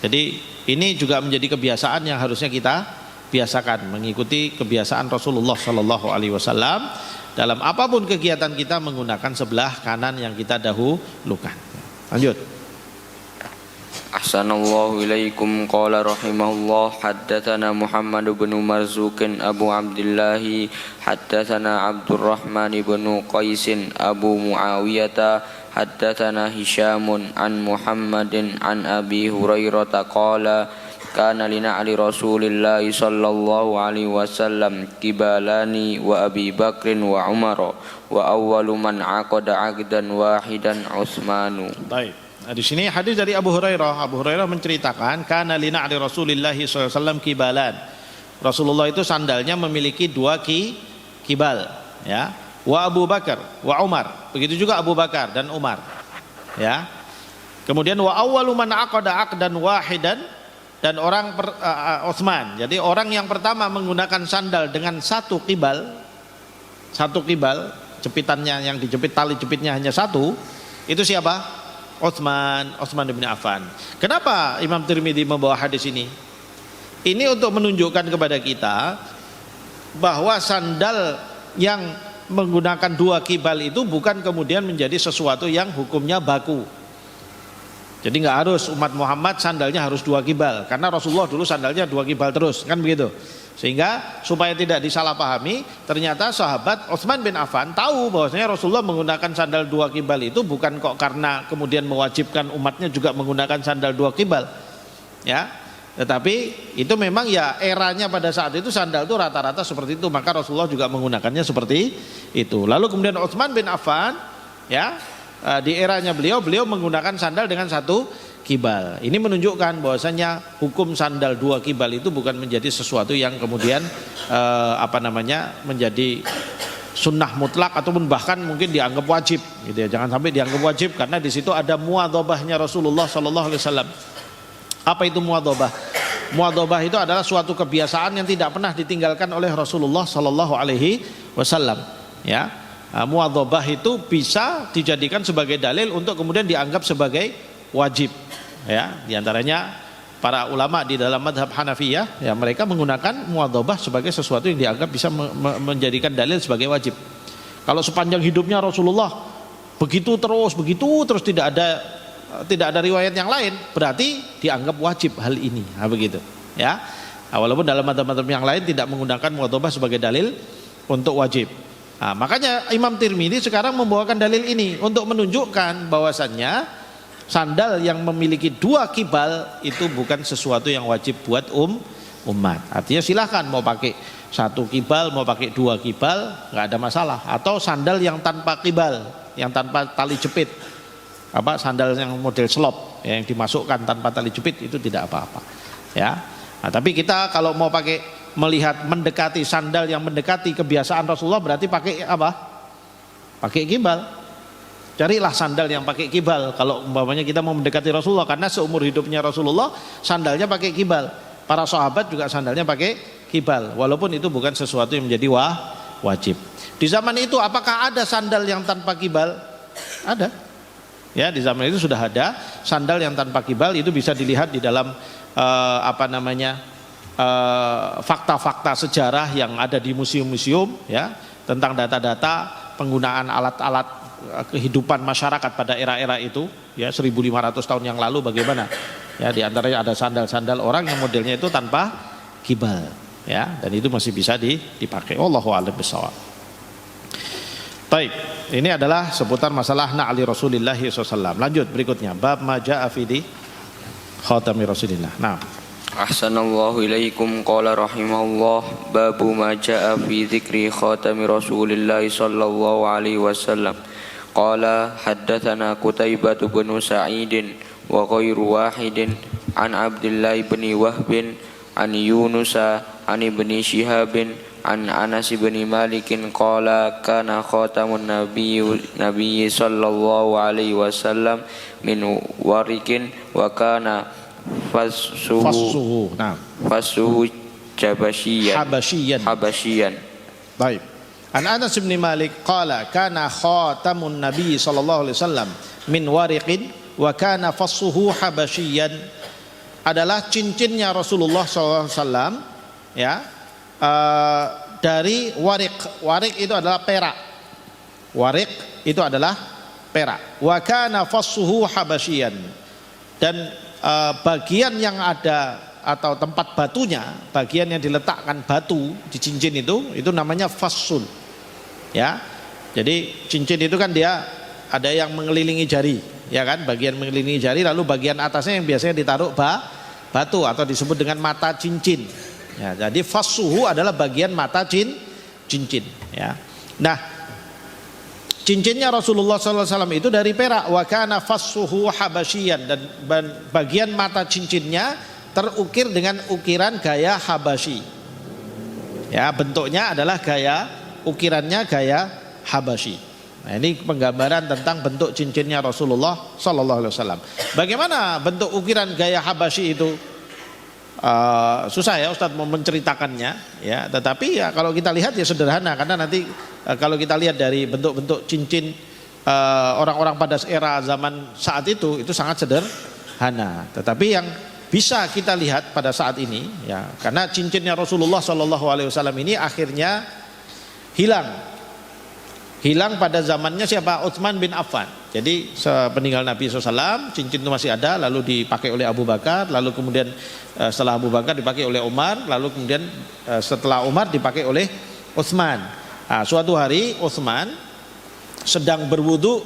Jadi ini juga menjadi kebiasaan yang harusnya kita biasakan, mengikuti kebiasaan Rasulullah sallallahu alaihi wasallam dalam apapun kegiatan kita menggunakan sebelah kanan yang kita dahulukan. Lanjut. Ahsanallahu ilaikum. Qala rahimahullah, haddatsana Muhammad bin Marzuqin Abu Abdullah, haddatsana Abdurrahman bin Qais Abu Muawiyah, haddatsana Hisyamun an Muhammadin an Abi Hurairah qala kana lina ali Rasulillah sallallahu alaihi wasallam kibalani wa Abi Bakrin wa Umar wa awwalu man aqada aqdan wahidan Utsmanu. Baik. Nah, di sini hadis dari Abu Hurairah. Abu Hurairah menceritakan kana lina ali Rasulillah sallallahu alaihi wasallam kibalan. Rasulullah itu sandalnya memiliki dua kibal, ya. Wa Abu Bakar wa Umar. Begitu juga Abu Bakar dan Umar, ya. Kemudian wa awwalu man aqada aqdan wahidan, dan orang Utsman. Jadi orang yang pertama menggunakan sandal dengan satu kibal, jepitannya yang dijepit, tali jepitnya hanya satu, itu siapa? Utsman bin Affan. Kenapa Imam Tirmidzi membawa hadis ini? Ini untuk menunjukkan kepada kita bahwa sandal yang menggunakan dua kibal itu bukan kemudian menjadi sesuatu yang hukumnya baku. Jadi nggak harus umat Muhammad sandalnya harus dua kibal, karena Rasulullah dulu sandalnya dua kibal terus, kan begitu. Sehingga supaya tidak disalahpahami, ternyata sahabat Utsman bin Affan tahu bahwasanya Rasulullah menggunakan sandal dua kibal itu bukan kok karena kemudian mewajibkan umatnya juga menggunakan sandal dua kibal, ya. Tetapi itu memang ya eranya pada saat itu sandal itu rata-rata seperti itu, maka Rasulullah juga menggunakannya seperti itu. Lalu kemudian Utsman bin Affan, ya, di eranya beliau menggunakan sandal dengan satu kibal. Ini menunjukkan bahwasanya hukum sandal dua kibal itu bukan menjadi sesuatu yang kemudian menjadi sunnah mutlak ataupun bahkan mungkin dianggap wajib gitu ya. Jangan sampai dianggap wajib karena di situ ada muadzabahnya Rasulullah sallallahu alaihi wasallam. Apa itu muadzabah? Muadzabah itu adalah suatu kebiasaan yang tidak pernah ditinggalkan oleh Rasulullah sallallahu alaihi wasallam ya. Muadzabah itu bisa dijadikan sebagai dalil untuk kemudian dianggap sebagai wajib ya. Di antaranya para ulama di dalam madhab Hanafiyah ya, mereka menggunakan muadzabah sebagai sesuatu yang dianggap bisa menjadikan dalil sebagai wajib. Kalau sepanjang hidupnya Rasulullah begitu terus tidak ada riwayat yang lain, berarti dianggap wajib hal ini. Nah, begitu ya. Walaupun dalam madhab-madhab yang lain tidak menggunakan muadzabah sebagai dalil untuk wajib. Nah, makanya Imam Tirmidzi sekarang membawakan dalil ini untuk menunjukkan bahwasannya sandal yang memiliki 2 kibal itu bukan sesuatu yang wajib buat umat. Artinya silahkan mau pakai 1 kibal, mau pakai 2 kibal, nggak ada masalah. Atau sandal yang tanpa kibal, yang tanpa tali jepit, sandal yang model slop yang dimasukkan tanpa tali jepit itu tidak apa-apa. Ya. Nah, tapi kita kalau mau mendekati sandal yang mendekati kebiasaan Rasulullah berarti pakai apa? Pakai kibal. Carilah sandal yang pakai kibal. Kalau umpamanya kita mau mendekati Rasulullah, karena seumur hidupnya Rasulullah sandalnya pakai kibal. Para sahabat juga sandalnya pakai kibal. Walaupun itu bukan sesuatu yang menjadi wajib. Di zaman itu apakah ada sandal yang tanpa kibal? Ada. Ya, di zaman itu sudah ada sandal yang tanpa kibal. Itu bisa dilihat di dalam fakta-fakta sejarah yang ada di museum-museum ya, tentang data-data penggunaan alat-alat kehidupan masyarakat pada era-era itu ya, 1500 tahun yang lalu bagaimana ya. Di antaranya ada sandal-sandal orang yang modelnya itu tanpa kibal ya, dan itu masih bisa dipakai. Wallahu a'lam bishawab. Baik, ini adalah seputar masalah na'li Rasulillah SAW. Lanjut berikutnya, bab ma ja'a fi khatami Rasulillah. Nah, Ahsanallahu ilaikum qala rahimahullah babu ma ja'a fi dzikri khatami Rasulillah sallallahu alaihi wasallam. Qala haddatsana Qutaibah bin Sa'id wa ghairu wahidin an Abdullah bin Wahb an Yunus an ibni Shihab an Anas bin Malik qala kana khatamun nabiy sallallahu alaihi wasallam min warikin wa kana fasuhu habasyian. Baik. An Anas bin Malik qala kana khatamun nabi sallallahu alaihi wasallam min wariqin wa kana fassuhu habasyian, adalah cincinnya Rasulullah sallallahu alaihi wasallam ya, dari warik. Warik itu adalah perak. Warik itu adalah perak. Wa kana fassuhu habasyian, dan bagian yang ada atau tempat batunya, bagian yang diletakkan batu di cincin itu namanya fassul ya. Jadi cincin itu kan dia ada yang mengelilingi jari ya kan, bagian mengelilingi jari, lalu bagian atasnya yang biasanya ditaruh batu atau disebut dengan mata cincin ya. Jadi fassuhu adalah bagian mata cincin ya. Nah, cincinnya Rasulullah SAW itu dari perak. Wa kana fassuhu habasyian, dan bagian mata cincinnya terukir dengan ukiran gaya Habasyi ya, bentuknya adalah ukirannya gaya Habasyi. Nah, ini penggambaran tentang bentuk cincinnya Rasulullah SAW. Bagaimana bentuk ukiran gaya Habasyi itu? Susah ya Ustadz mau menceritakannya ya, tetapi ya kalau kita lihat ya sederhana, karena nanti kalau kita lihat dari bentuk-bentuk cincin orang-orang pada era zaman saat itu sangat sederhana, tetapi yang bisa kita lihat pada saat ini ya, karena cincinnya Rasulullah SAW ini akhirnya hilang pada zamannya siapa? Utsman bin Affan. Jadi sepeninggal Nabi SAW cincin itu masih ada, lalu dipakai oleh Abu Bakar, lalu kemudian setelah Abu Bakar dipakai oleh Umar, lalu kemudian setelah Umar dipakai oleh Utsman. Nah, suatu hari Utsman sedang berwudu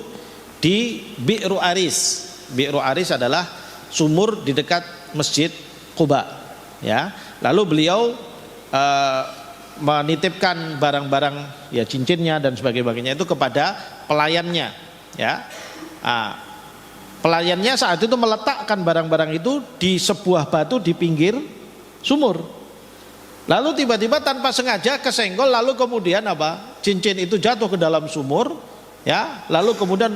di Bi'ru Aris. Bi'ru Aris adalah sumur di dekat Masjid Quba ya. Lalu beliau menitipkan barang-barang ya, cincinnya dan sebagainya itu kepada pelayannya ya. Pelayannya saat itu meletakkan barang-barang itu di sebuah batu di pinggir sumur. Lalu tiba-tiba tanpa sengaja kesenggol, lalu kemudian cincin itu jatuh ke dalam sumur, ya, lalu kemudian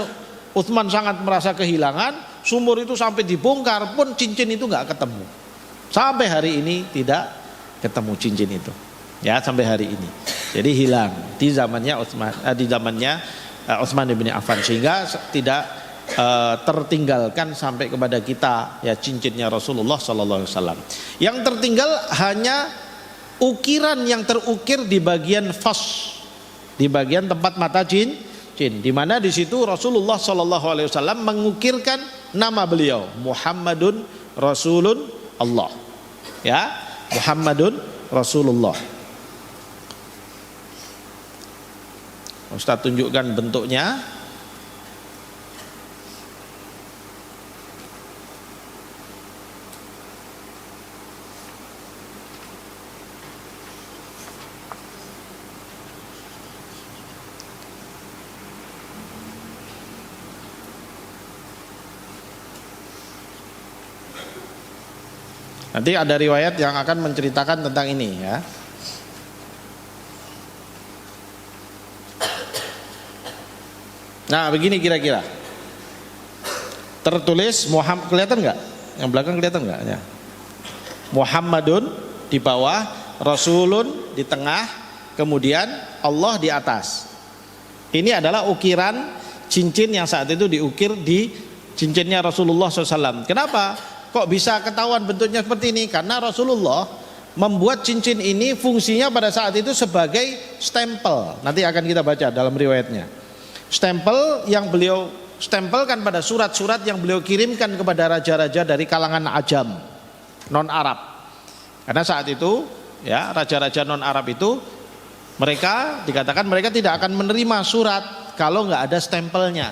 Utsman sangat merasa kehilangan, sumur itu sampai dibongkar pun cincin itu nggak ketemu. Sampai hari ini tidak ketemu cincin itu, ya, sampai hari ini. Jadi hilang di zamannya Utsman bin Affan, sehingga tidak tertinggalkan sampai kepada kita, ya, cincinnya Rasulullah sallallahu alaihi wasallam. Yang tertinggal hanya ukiran yang terukir di bagian fas, di bagian tempat mata cincin, di mana di situ Rasulullah sallallahu alaihi wasallam mengukirkan nama beliau, Muhammadun Rasulun Allah, ya, Muhammadun Rasulullah. Ustaz tunjukkan bentuknya. Nanti ada riwayat yang akan menceritakan tentang ini, ya. Nah, begini kira-kira. Tertulis Muhammad, kelihatan nggak? Yang belakang kelihatan nggak? Ya. Muhammadun di bawah, Rasulun di tengah, kemudian Allah di atas. Ini adalah ukiran cincin yang saat itu diukir di cincinnya Rasulullah SAW. Kenapa? Kok bisa ketahuan bentuknya seperti ini? Karena Rasulullah membuat cincin ini fungsinya pada saat itu sebagai stempel. Nanti akan kita baca dalam riwayatnya. Stempel yang beliau stempelkan pada surat-surat yang beliau kirimkan kepada raja-raja dari kalangan Ajam, non Arab. Karena saat itu, ya, raja-raja non Arab itu mereka dikatakan mereka tidak akan menerima surat kalau nggak ada stempelnya,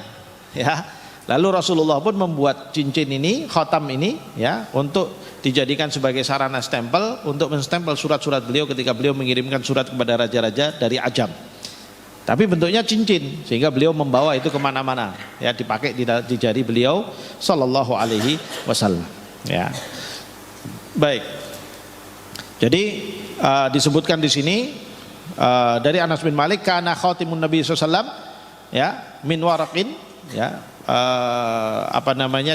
ya. Lalu Rasulullah pun membuat cincin ini, khatam ini, ya, untuk dijadikan sebagai sarana stempel untuk menstempel surat-surat beliau ketika beliau mengirimkan surat kepada raja-raja dari Ajam. Tapi bentuknya cincin, sehingga beliau membawa itu kemana-mana, ya, dipakai di jari beliau Sallallahu Alaihi Wasallam, ya. Baik. Jadi disebutkan di sini dari Anas bin Malik, kana khatimun Nabi SAW, ya, min waraqin, ya.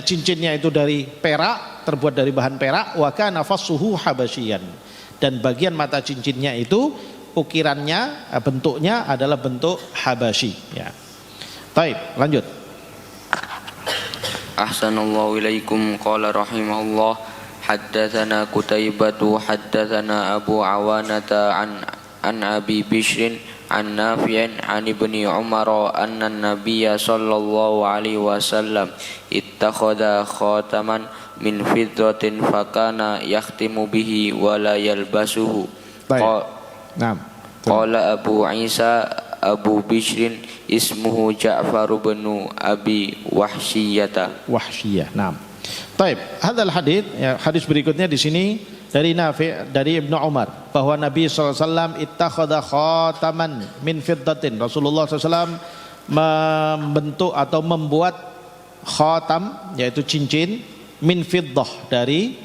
Cincinnya itu dari perak, terbuat dari bahan perak, wa kana fassuhu habasyian, dan bagian mata cincinnya itu ukirannya, bentuknya adalah bentuk Habasyi, ya. Baik, lanjut. Ahsanallahu ilaikum, qala rahimahullah, haddatsana Qutaibatu haddatsana Abu Awanata an Abi Bishrin an Nafi'in an Ibni Umar anna an-nabiyya sallallahu alaihi wasallam ittakhadha khataman min fiddatin fakana yakhtimu bihi wa la yalbasuhu. Qala Abu Isa Abu Bishrin ismuhu Ja'far bin Abi Wahsyiyah. Naam. Baik, hadzal hadits, ya, hadis berikutnya di sini dari Nafi', dari Ibnu Umar, bahwa Nabi SAW ittakhadha khataman min fiddatin. Rasulullah SAW membentuk atau membuat khatam, yaitu cincin, min fiddah, dari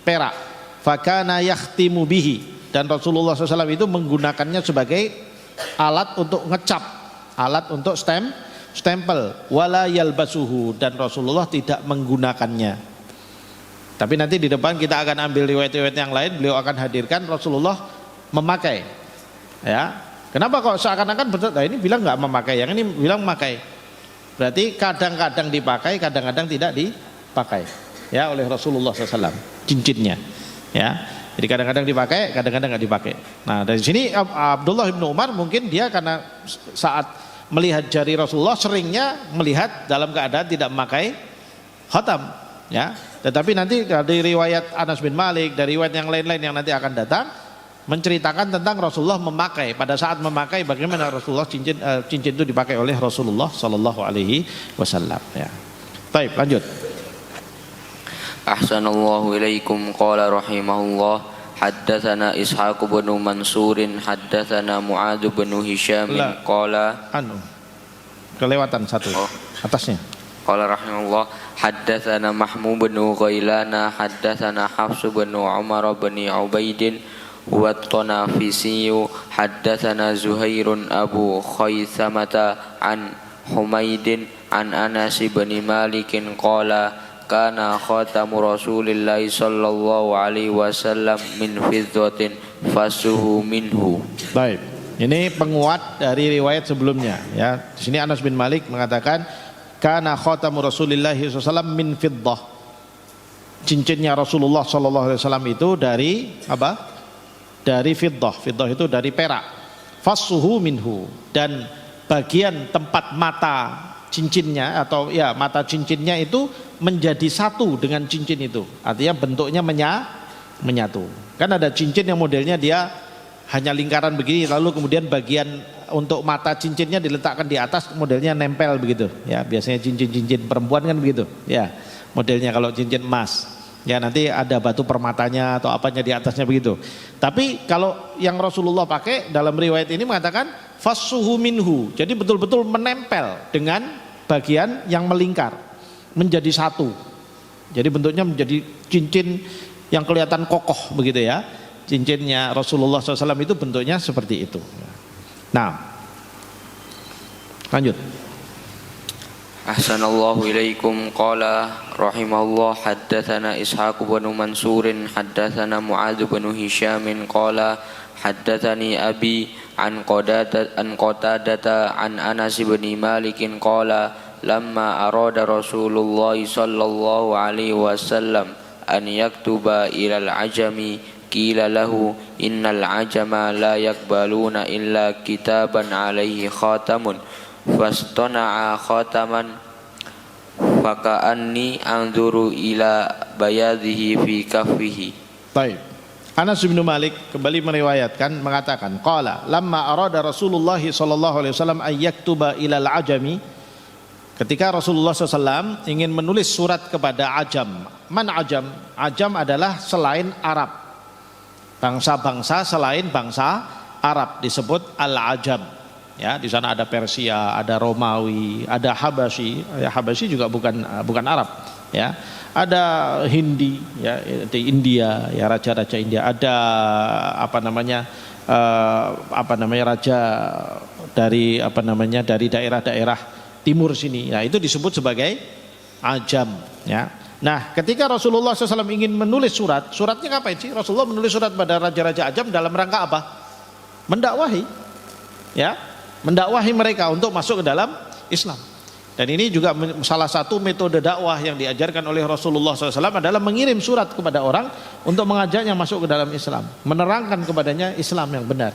perak. Fakana yakhtimu bihi, dan Rasulullah SAW itu menggunakannya sebagai alat untuk ngecap, alat untuk stempel. Wala yalbasuhu, dan Rasulullah tidak menggunakannya. Tapi nanti di depan kita akan ambil riwayat-riwayat yang lain, beliau akan hadirkan Rasulullah memakai, ya. Kenapa kok seakan-akan betul? Nah, ini bilang nggak memakai, yang ini bilang memakai. Berarti kadang-kadang dipakai, kadang-kadang tidak dipakai, ya, oleh Rasulullah SAW cincinnya, ya. Jadi kadang-kadang dipakai, kadang-kadang nggak dipakai. Nah, dari sini Abdullah bin Umar mungkin dia karena saat melihat jari Rasulullah seringnya melihat dalam keadaan tidak memakai khatam, ya. Tetapi nanti dari riwayat Anas bin Malik, dari riwayat yang lain-lain yang nanti akan datang, menceritakan tentang Rasulullah memakai. Pada saat memakai, bagaimana Rasulullah cincin itu dipakai oleh Rasulullah Sallallahu Alaihi Wasallam, ya. Baik, lanjut. Ahsanallahu ilaikum, qala rahimahullah, haddatsana Ishaq bin Mansurin haddatsana Mu'adz bin Hisham qala kelewatan satu atasnya. Qala rahimahullah, haddatsana Mahmud bin Ghailana haddatsana Hafs bin Umar bin Ubaidin والطنافسي حدثنا زهير أبو خيثمة عن حميد عن أنس بن مالك قال كان خاتم رسول الله صلى الله عليه وسلم من فضة فسه منه. Baik, ini penguat dari riwayat sebelumnya ya. Di sini Anas bin Malik mengatakan kana khatamu Rasulillah SAW min fiddah. Cincinnya Rasulullah SAW itu dari apa? Dari fiddah. Fiddah itu dari perak. Fasuhu minhu, dan bagian tempat mata cincinnya atau ya mata cincinnya itu menjadi satu dengan cincin itu. Artinya bentuknya menyatu. Kan ada cincin yang modelnya dia hanya lingkaran begini, lalu kemudian bagian untuk mata cincinnya diletakkan di atas, modelnya nempel begitu. Ya, biasanya cincin-cincin perempuan kan begitu. Ya, modelnya kalau cincin emas. Ya, nanti ada batu permatanya atau apanya di atasnya begitu. Tapi kalau yang Rasulullah pakai dalam riwayat ini mengatakan fasuhu minhu. Jadi betul-betul menempel dengan bagian yang melingkar, menjadi satu. Jadi bentuknya menjadi cincin yang kelihatan kokoh begitu ya. Cincinnya Rasulullah SAW itu bentuknya seperti itu. Nah, lanjut. Ahsanallahu ilaikum qala rahimahullah haddatsana Ishaq bin Mansur haddatsana Mu'adz bin Hisham qala haddatsani abi an Qatadah an Anas bin Malik qala lamma arada Rasulullah sallallahu alaihi wasallam an yaktuba ilal ajami qila lahu innal ajama la yakbaluna illa kitaban alaihi khatamun fastana'a khataman faka'anni anzuru ila bayadhihi fi kaffihi. Baik. Anas bin Malik kembali meriwayatkan mengatakan qala lamma arada Rasulullah sallallahu alaihi wasallam ay yaktuba ilal ajami, ketika Rasulullah SAW ingin menulis surat kepada ajam. Man ajam? Ajam adalah selain Arab, bangsa-bangsa selain bangsa Arab disebut al-ajam. Ya, di sana ada Persia, ada Romawi, ada Habasyi. Ya, Habasyi juga bukan Arab. Ya, ada Hindi, ya, di India, ya raja-raja India. Ada raja dari dari daerah-daerah timur sini. Ya, itu disebut sebagai ajam. Ya. Nah, ketika Rasulullah SAW ingin menulis suratnya ngapain sih? Rasulullah menulis surat pada raja-raja ajam dalam rangka apa? Mendakwahi, ya, mendakwahi mereka untuk masuk ke dalam Islam. Dan ini juga salah satu metode dakwah yang diajarkan oleh Rasulullah SAW adalah mengirim surat kepada orang untuk mengajaknya masuk ke dalam Islam, menerangkan kepadanya Islam yang benar.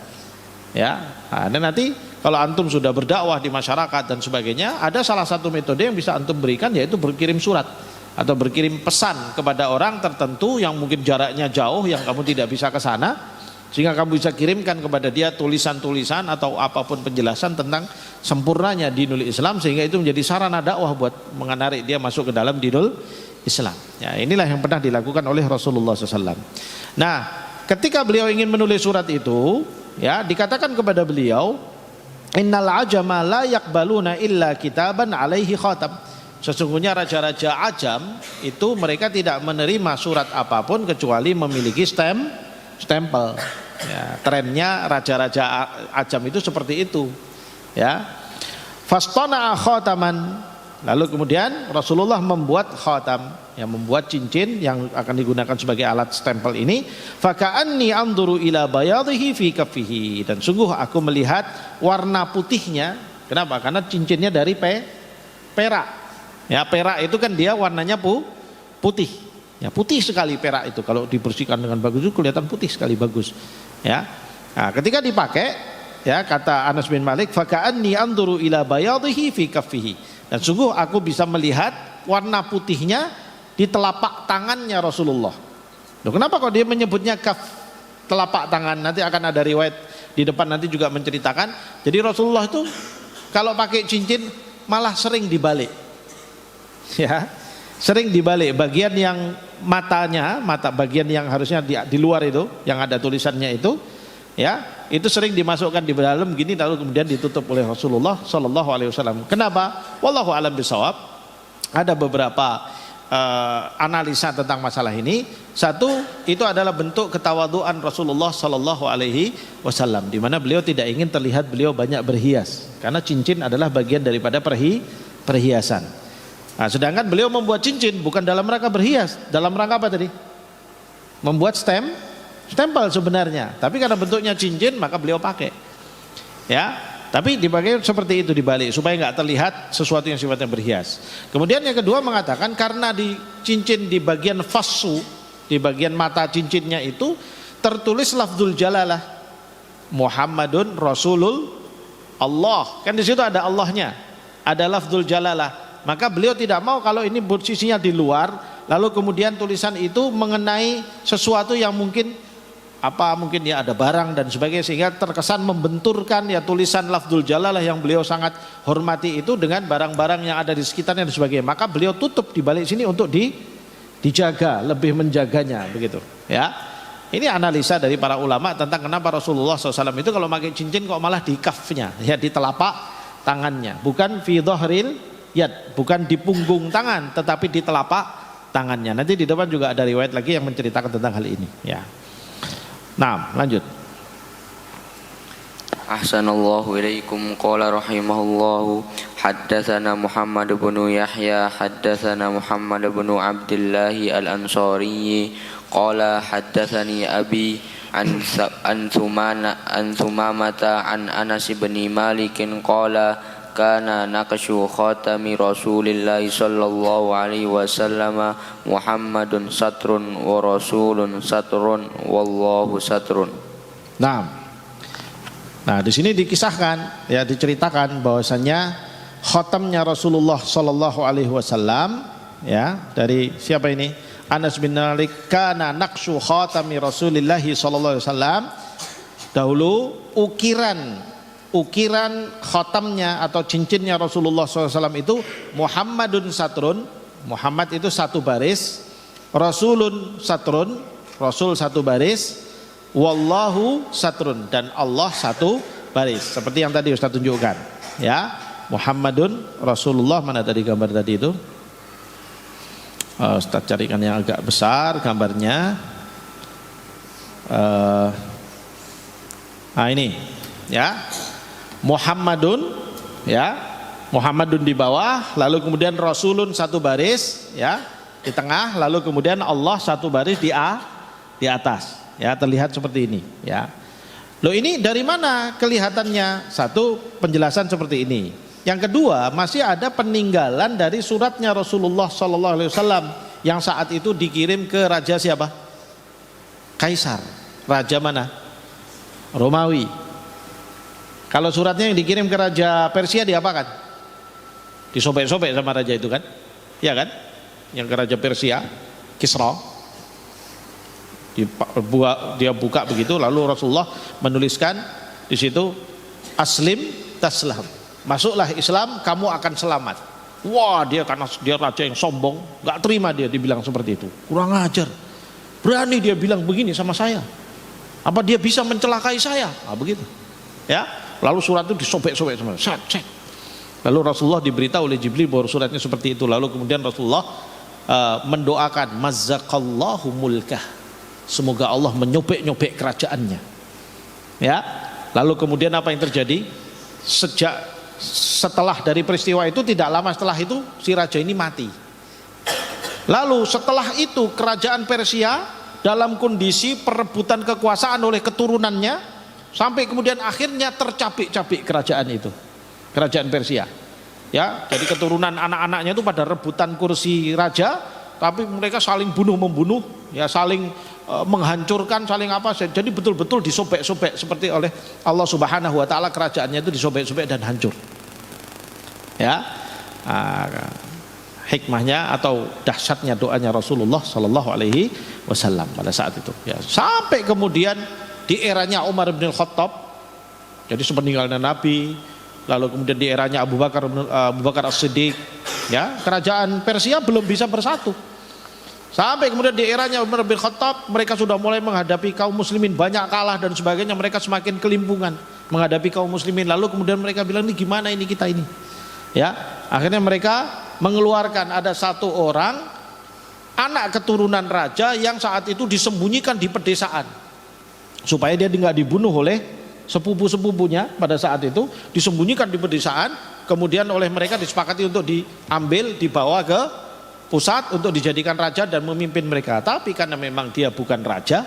Ya, nah, dan nanti kalau antum sudah berdakwah di masyarakat dan sebagainya, ada salah satu metode yang bisa antum berikan, yaitu berkirim surat atau berkirim pesan kepada orang tertentu yang mungkin jaraknya jauh, yang kamu tidak bisa ke sana, sehingga kamu bisa kirimkan kepada dia tulisan-tulisan atau apapun penjelasan tentang sempurnanya dinul Islam, sehingga itu menjadi sarana dakwah buat menarik dia masuk ke dalam dinul Islam. Ya, inilah yang pernah dilakukan oleh Rasulullah SAW. Nah, ketika beliau ingin menulis surat itu, ya, dikatakan kepada beliau, innal ajama la yakbaluna illa kitaban alaihi khatam. Sesungguhnya raja-raja ajam itu mereka tidak menerima surat apapun kecuali memiliki stempel. Ya, trennya raja-raja ajam itu seperti itu. Ya. Fastana'a khataman. Lalu kemudian Rasulullah membuat khatam, yang membuat cincin yang akan digunakan sebagai alat stempel ini. Faka'anni anzuru ila bayadhihi fi kaffihi. Dan sungguh aku melihat warna putihnya. Kenapa? Karena cincinnya dari perak. Ya, perak itu kan dia warnanya putih. Ya, putih sekali perak itu. Kalau dibersihkan dengan bagus itu kelihatan putih sekali, bagus. Ya. Nah, ketika dipakai, ya, kata Anas bin Malik, faka'anni anzuru ila bayadhihi fi kaffihi. Dan sungguh aku bisa melihat warna putihnya di telapak tangannya Rasulullah. Loh, kenapa kok dia menyebutnya kaf, telapak tangan? Nanti akan ada riwayat di depan nanti juga menceritakan. Jadi Rasulullah itu kalau pakai cincin malah sering dibalik. Ya, sering dibalik bagian yang mata bagian yang harusnya di luar itu, yang ada tulisannya itu, ya, itu sering dimasukkan di dalam gini, lalu kemudian ditutup oleh Rasulullah Sallallahu Alaihi Wasallam. Kenapa? Wallahu alam bisawab. Ada beberapa analisa tentang masalah ini. Satu, itu adalah bentuk ketawaduan Rasulullah Sallallahu Alaihi Wasallam, di mana beliau tidak ingin terlihat beliau banyak berhias, karena cincin adalah bagian daripada perhiasan. Nah, sedangkan beliau membuat cincin bukan dalam rangka berhias, dalam rangka apa tadi? Membuat stempel sebenarnya, tapi karena bentuknya cincin maka beliau pakai. Ya, tapi dipakai seperti itu dibalik supaya nggak terlihat sesuatu yang sifatnya berhias. Kemudian yang kedua mengatakan karena di cincin di bagian fassu, di bagian mata cincinnya itu tertulis lafzul jalalah, Muhammadun Rasulul Allah. Kan di situ ada Allahnya, ada lafzul jalalah. Maka beliau tidak mau kalau ini posisinya di luar, lalu kemudian tulisan itu mengenai sesuatu yang mungkin ya ada barang dan sebagainya, sehingga terkesan membenturkan ya tulisan lafzul jalalah yang beliau sangat hormati itu dengan barang-barang yang ada di sekitarnya dan sebagainya. Maka beliau tutup di balik sini untuk dijaga, lebih menjaganya begitu. Ya, ini analisa dari para ulama tentang kenapa Rasulullah SAW itu kalau pakai cincin kok malah di kafnya, ya di telapak tangannya, bukan fi dhahril yad, bukan di punggung tangan, tetapi di telapak tangannya. Nanti di depan juga ada riwayat lagi yang menceritakan tentang hal ini. Ya. Nah, lanjut. Ahsanallahu ilaikum. Qala rahimahullahu haddatsana Muhammad bin Yahya haddatsana Muhammad bin Abdullah al-Ansari qala haddatsani abi an Thumamata an Anas bin Malik qala kana naqshu khatami Rasulillah sallallahu alaihi wasallam Muhammadun satrun wa rasulun satrun wallahu satrun. Nah, di sini dikisahkan, ya diceritakan bahwasannya khatamnya Rasulullah sallallahu alaihi wasallam, ya, dari siapa ini? Anas bin Malik, kana naqshu khatami Rasulillah sallallahu alaihi wasallam. Dahulu ukiran khatamnya atau cincinnya Rasulullah SAW itu Muhammadun satrun, Muhammad itu satu baris, Rasulun satrun, Rasul satu baris, Wallahu satrun, dan Allah satu baris, seperti yang tadi Ustaz tunjukkan. Ya, Muhammadun Rasulullah, mana tadi gambar tadi itu? Ustaz carikan yang agak besar gambarnya. Nah ini, ya. Muhammadun, ya, Muhammadun di bawah, lalu kemudian Rasulun satu baris, ya, di tengah, lalu kemudian Allah satu baris di atas, ya, terlihat seperti ini, ya. Loh, ini dari mana kelihatannya? Satu, penjelasan seperti ini. Yang kedua, masih ada peninggalan dari suratnya Rasulullah SAW yang saat itu dikirim ke raja siapa? Kaisar. Raja mana? Romawi. Kalau suratnya yang dikirim ke Raja Persia diapakan? Disobek-sobek sama raja itu kan? Ya kan? Yang ke Raja Persia, Kisra, dia buka begitu, lalu Rasulullah menuliskan di situ, Aslim taslam, masuklah Islam kamu akan selamat. Wah, dia karena dia raja yang sombong, nggak terima, dia dibilang seperti itu, kurang ajar, berani dia bilang begini sama saya, apa dia bisa mencelakai saya? Nah, begitu, ya. Lalu surat itu disobek-sobek semua. Lalu Rasulullah diberitahu oleh Jibril bahwa suratnya seperti itu. Lalu kemudian Rasulullah mendoakan, mazzaqallahu mulkah, semoga Allah menyobek-nyobek kerajaannya. Ya. Lalu kemudian apa yang terjadi? Setelah dari peristiwa itu, tidak lama setelah itu si raja ini mati. Lalu setelah itu kerajaan Persia dalam kondisi perebutan kekuasaan oleh keturunannya, sampai kemudian akhirnya tercapik-capik kerajaan itu, kerajaan Persia. Ya, jadi keturunan anak-anaknya itu pada rebutan kursi raja, tapi mereka saling bunuh-membunuh, ya, saling menghancurkan, saling apa. Jadi betul-betul disobek-sobek seperti oleh Allah Subhanahu wa taala, kerajaannya itu disobek-sobek dan hancur. Ya. Hikmahnya atau dahsyatnya doanya Rasulullah sallallahu alaihi wasallam pada saat itu, ya. Sampai kemudian di eranya Umar bin Khattab, jadi sepeninggalnya Nabi, lalu kemudian di eranya Abu Bakar As-Siddiq, ya, kerajaan Persia belum bisa bersatu. Sampai kemudian di eranya Umar bin Khattab, mereka sudah mulai menghadapi kaum muslimin, banyak kalah dan sebagainya, mereka semakin kelimpungan menghadapi kaum muslimin. Lalu kemudian mereka bilang, ini gimana ini kita ini? Ya, akhirnya mereka mengeluarkan, ada satu orang anak keturunan raja yang saat itu disembunyikan di pedesaan supaya dia nggak dibunuh oleh sepupu-sepupunya pada saat itu, disembunyikan di pedesaan, kemudian oleh mereka disepakati untuk diambil, dibawa ke pusat untuk dijadikan raja dan memimpin mereka. Tapi karena memang dia bukan raja,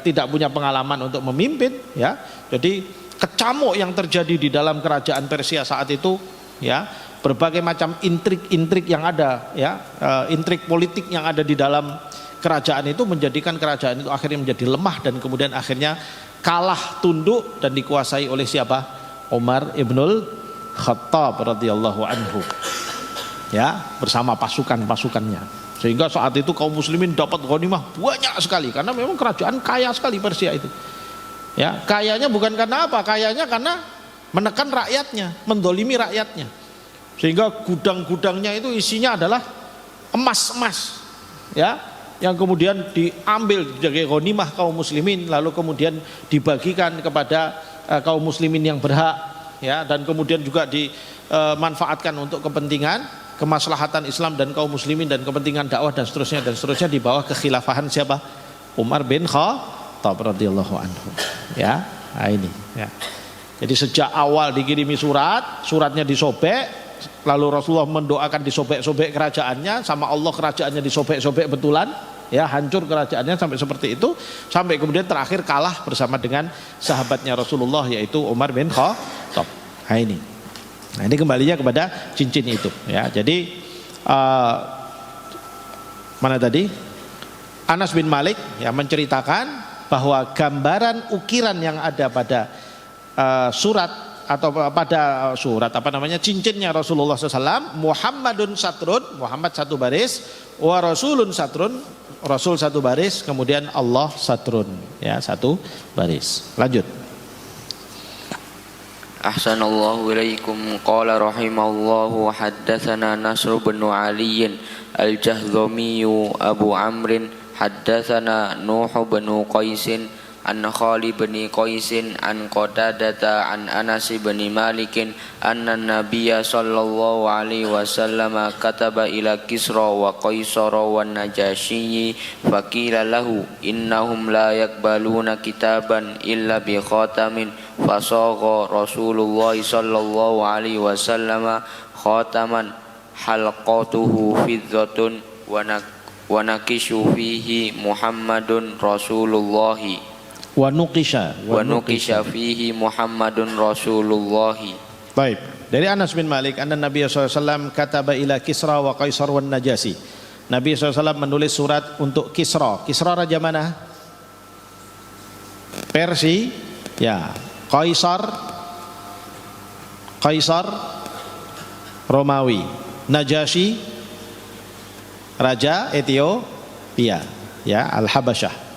tidak punya pengalaman untuk memimpin, ya, jadi kecamuk yang terjadi di dalam kerajaan Persia saat itu, ya, berbagai macam intrik-intrik yang ada, ya, intrik politik yang ada di dalam kerajaan itu menjadikan kerajaan itu akhirnya menjadi lemah dan kemudian akhirnya kalah, tunduk dan dikuasai oleh siapa? Umar ibnul Khattab radhiyallahu anhu, ya, bersama pasukan-pasukannya. Sehingga saat itu kaum muslimin dapat ghanimah banyak sekali karena memang kerajaan kaya sekali Persia itu. Ya, kayanya bukan karena apa? Kayanya karena menekan rakyatnya, mendolimi rakyatnya. Sehingga gudang-gudangnya itu isinya adalah emas-emas, ya, yang kemudian diambil sebagai ghanimah kaum muslimin, lalu kemudian dibagikan kepada kaum muslimin yang berhak, ya, dan kemudian juga dimanfaatkan untuk kepentingan kemaslahatan Islam dan kaum muslimin dan kepentingan dakwah dan seterusnya di bawah kekhilafahan siapa? Umar bin Khattab radhiyallahu anhu, ya. Nah ini, ya. Jadi sejak awal dikirimi suratnya disobek, lalu Rasulullah mendoakan disobek-sobek kerajaannya, sama Allah kerajaannya disobek-sobek betulan, ya, hancur kerajaannya sampai seperti itu, sampai kemudian terakhir kalah bersama dengan sahabatnya Rasulullah yaitu Umar bin Khattab. Nah ini kembalinya kepada cincin itu, ya. Jadi mana tadi? Anas bin Malik, ya, menceritakan bahwa gambaran ukiran yang ada pada surat atau pada surat cincinnya Rasulullah SAW, Muhammadun satrun, Muhammad satu baris, wa Rasulun satrun, Rasul satu baris, kemudian Allah satrun, ya, satu baris. Lanjut. Ahsanallahu ilaikum. Qala rahimahullahu haddatsana Nasr bin Ali al-Jahdhami Abu Amrin haddatsana Nuh bin Qais an Khalid bin Qais an Qatadata an Anas bin Malik anna Nabiyya sallallahu alaihi wasallam kataba ila Kisra wa Qaisar wa Najasyi faqila lahu innahum la yaqbaluna kitaban illa bi khatamin fasagha Rasulullah sallallahu alaihi wasallam khataman halqatuhu fidzatun wa nakishu fihi Muhammadun Rasulullah wa nuqisha fihi Muhammadun Rasulullah. Baik, dari Anas bin Malik anna Nabi SAW kataba ila Kisra wa Qaisar wa Najasyi. Nabi SAW menulis surat untuk Kisra. Kisra raja mana? Persia, ya. Qaisar Romawi. Najasyi raja Ethiopia, ya, Al-Habasyah.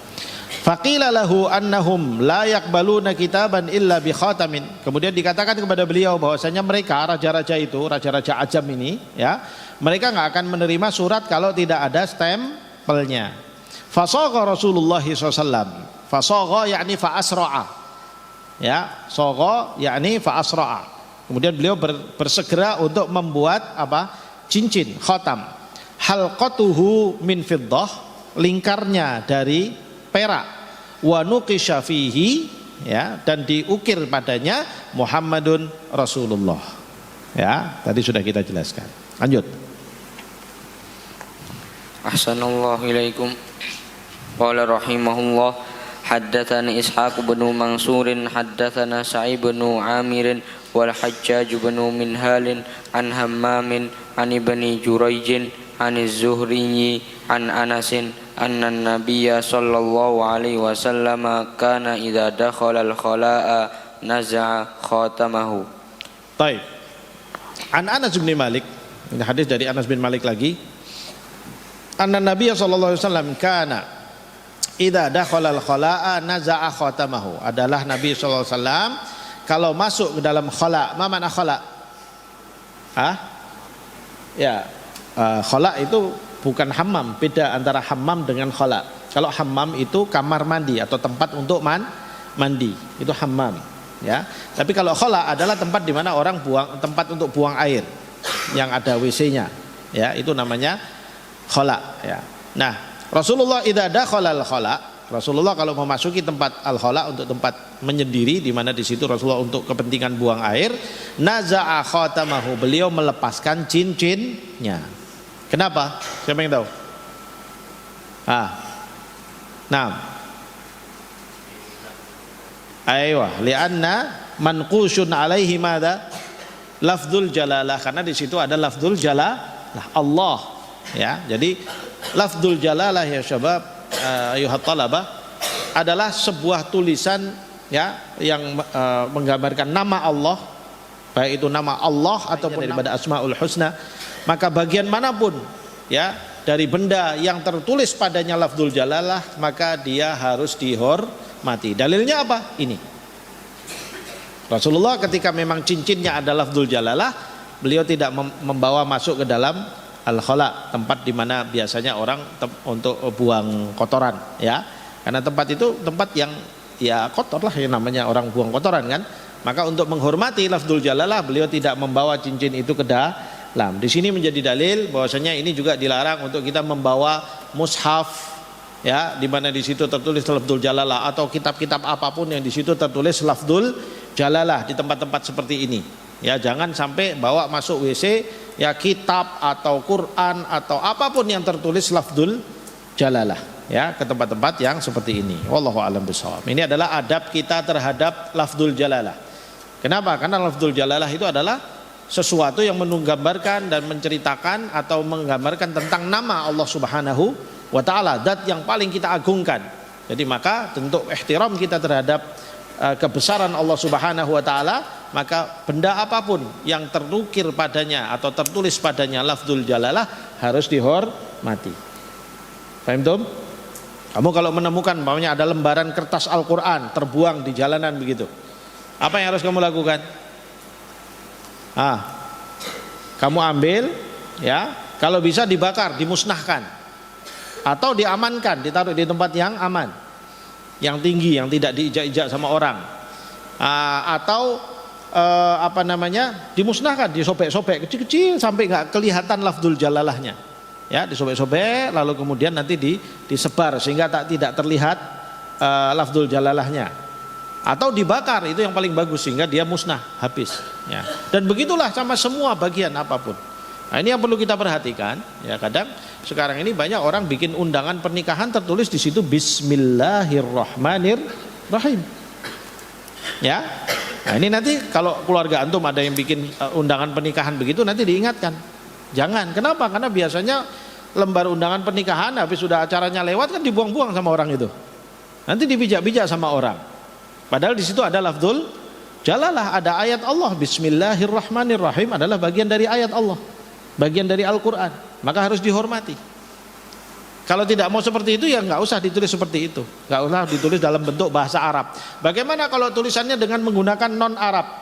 Faqila lahu annahum la yaqbaluna kitaban illa bi khatamin. Kemudian dikatakan kepada beliau bahwasanya mereka raja-raja itu, raja-raja Ajam ini, ya, mereka enggak akan menerima surat kalau tidak ada stempelnya. Fasagha Rasulullah SAW. Fasagha yakni fa asra'a. Ya, sagha yakni fa asra'a. Kemudian beliau bersegera untuk membuat apa? Cincin, khatam. Halqatuhu min fiddah, lingkarnya dari perak, wa nuqisha fihi, ya, dan diukir padanya Muhammadun Rasulullah, ya, tadi sudah kita jelaskan. Lanjut. Ahsanallahu ilaikum. Qala rahimahullah haddatsana Ishaq bin Mansur haddatsana Sa'id bin Amir wal Hajjaj bin Minhal an Hammam an Ibni Jurayj an Az-Zuhri an Anasin anna Nabiyya sallallahu alaihi wasallam kana idza dakhala al-khala'a naza'a khatamahu. Baik. An Anas bin Malik, ini hadis dari Anas bin Malik lagi. Anna Nabiyya sallallahu alaihi wasallam kana idza dakhala al-khala'a naza'a khatamahu. Adalah Nabi sallallahu alaihi wasallam kalau masuk ke dalam khala'. Ma makna khala'? Ya, khala' itu bukan hammam, beda antara hammam dengan khala. Kalau hammam itu kamar mandi atau tempat untuk mandi, itu hammam, ya. Tapi kalau khala adalah tempat di mana orang tempat untuk buang air yang ada WC-nya, ya, itu namanya khala, ya. Nah, Rasulullah idza dakhala al-khala, Rasulullah kalau memasuki tempat al-khala untuk tempat menyendiri di mana di situ Rasulullah untuk kepentingan buang air, naza'a khatamahu, beliau melepaskan cincinnya. Kenapa? Siapa yang tahu? Nah. Aywa, li'anna manqushun alaihi madza? Lafdzul jalalah, karena di situ ada lafdzul jalalah Allah, ya. Jadi lafdzul jalalah ya syabab, ayuhat talabah, adalah sebuah tulisan, ya, yang menggambarkan nama Allah, baik itu nama Allah ataupun daripada Asmaul Husna. Maka bagian manapun, ya, dari benda yang tertulis padanya lafdzul jalalah, maka dia harus dihormati. Dalilnya apa? Ini. Rasulullah ketika memang cincinnya ada lafdzul jalalah, beliau tidak membawa masuk ke dalam al-khala, tempat di mana biasanya orang untuk buang kotoran, ya. Karena tempat itu tempat yang ya kotor lah, yang namanya orang buang kotoran kan. Maka untuk menghormati lafdzul jalalah, beliau tidak membawa cincin itu ke dalam. Di sini menjadi dalil bahwasanya ini juga dilarang untuk kita membawa mushaf, ya, di mana di situ tertulis lafdzul jalalah, atau kitab-kitab apapun yang di situ tertulis lafdzul jalalah di tempat-tempat seperti ini. Ya, jangan sampai bawa masuk WC ya kitab atau Quran atau apapun yang tertulis lafdzul jalalah, ya, ke tempat-tempat yang seperti ini. Wallahu a'lam bishawab. Ini adalah adab kita terhadap lafdzul jalalah. Kenapa? Karena lafdzul jalalah itu adalah sesuatu yang menggambarkan dan menceritakan atau menggambarkan tentang nama Allah Subhanahu wa taala, zat yang paling kita agungkan. Jadi maka tentu ihtiram kita terhadap kebesaran Allah Subhanahu wa taala, maka benda apapun yang terukir padanya atau tertulis padanya lafdzul jalalah harus dihormati. Paham tum? Kamu kalau menemukan umpamanya ada lembaran kertas Al-Qur'an terbuang di jalanan begitu, apa yang harus kamu lakukan? Kamu ambil, ya, kalau bisa dibakar, dimusnahkan, atau diamankan, ditaruh di tempat yang aman, yang tinggi, yang tidak diijak-ijak sama orang, atau dimusnahkan, disobek-sobek kecil-kecil sampai nggak kelihatan lafdzul jalalahnya, ya, disobek-sobek lalu kemudian nanti disebar sehingga tidak terlihat lafdzul jalalahnya, atau dibakar, itu yang paling bagus sehingga dia musnah habis, ya. Dan begitulah sama semua bagian apapun. Nah, ini yang perlu kita perhatikan, ya. Kadang sekarang ini banyak orang bikin undangan pernikahan tertulis di situ Bismillahirrahmanirrahim, ya. Nah, ini nanti kalau keluarga antum ada yang bikin undangan pernikahan begitu, nanti diingatkan, jangan. Kenapa? Karena biasanya lembar undangan pernikahan habis sudah acaranya lewat kan dibuang-buang sama orang itu, nanti dibijak-bijak sama orang. Padahal di situ ada lafdzul jalalah, ada ayat Allah, Bismillahirrahmanirrahim adalah bagian dari ayat Allah, bagian dari Al-Quran, maka harus dihormati. Kalau tidak mau seperti itu, ya nggak usah ditulis seperti itu, nggak usah ditulis dalam bentuk bahasa Arab. Bagaimana kalau tulisannya dengan menggunakan non Arab,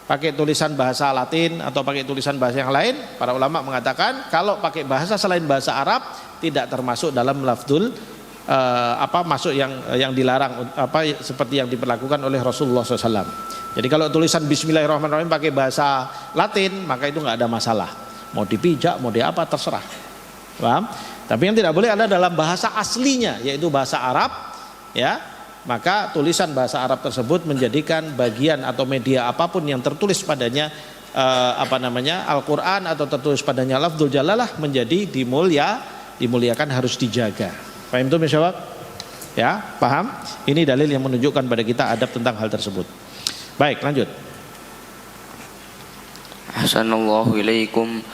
pakai tulisan bahasa Latin atau pakai tulisan bahasa yang lain? Para ulama mengatakan kalau pakai bahasa selain bahasa Arab tidak termasuk dalam lafdzul masuk yang dilarang, seperti yang diperlakukan oleh Rasulullah SAW. Jadi kalau tulisan Bismillahirrahmanirrahim pakai bahasa Latin, maka itu nggak ada masalah. Mau dipijak, mau diapa, terserah. Paham? Tapi yang tidak boleh ada dalam bahasa aslinya, yaitu bahasa Arab, ya. Maka tulisan bahasa Arab tersebut menjadikan bagian atau media apapun yang tertulis padanya Al-Quran atau tertulis padanya lafdzul jalalah menjadi dimuliakan, harus dijaga. Paham itu misyawab? Ya, paham? Ini dalil yang menunjukkan pada kita adab tentang hal tersebut. Baik, lanjut. Ahsanallahu ilaikum.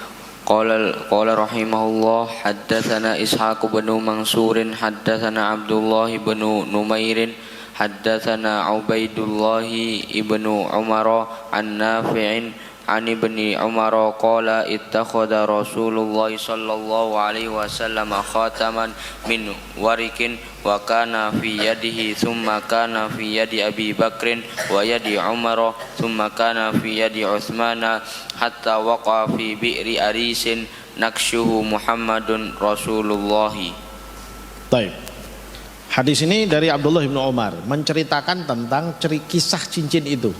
Qala rahimahullah, haddatsana Ishaq bin Mansur, haddatsana Abdullah bin Numair, haddatsana Ubaidullah ibn Umar an Nafi'in an ibni Umar qala ittakhadha Rasulullah sallallahu alaihi wasallam khataman min warikin wa kana fi yadihi thumma kana fi yadi Abi Bakrin wa yadi Umar thumma kana fi yadi Utsman hatta waqa fi bi'ri arisin nakshuhu Muhammadun Rasulullah. Baik. Hadis ini dari Abdullah bin Umar menceritakan tentang kisah cincin itu,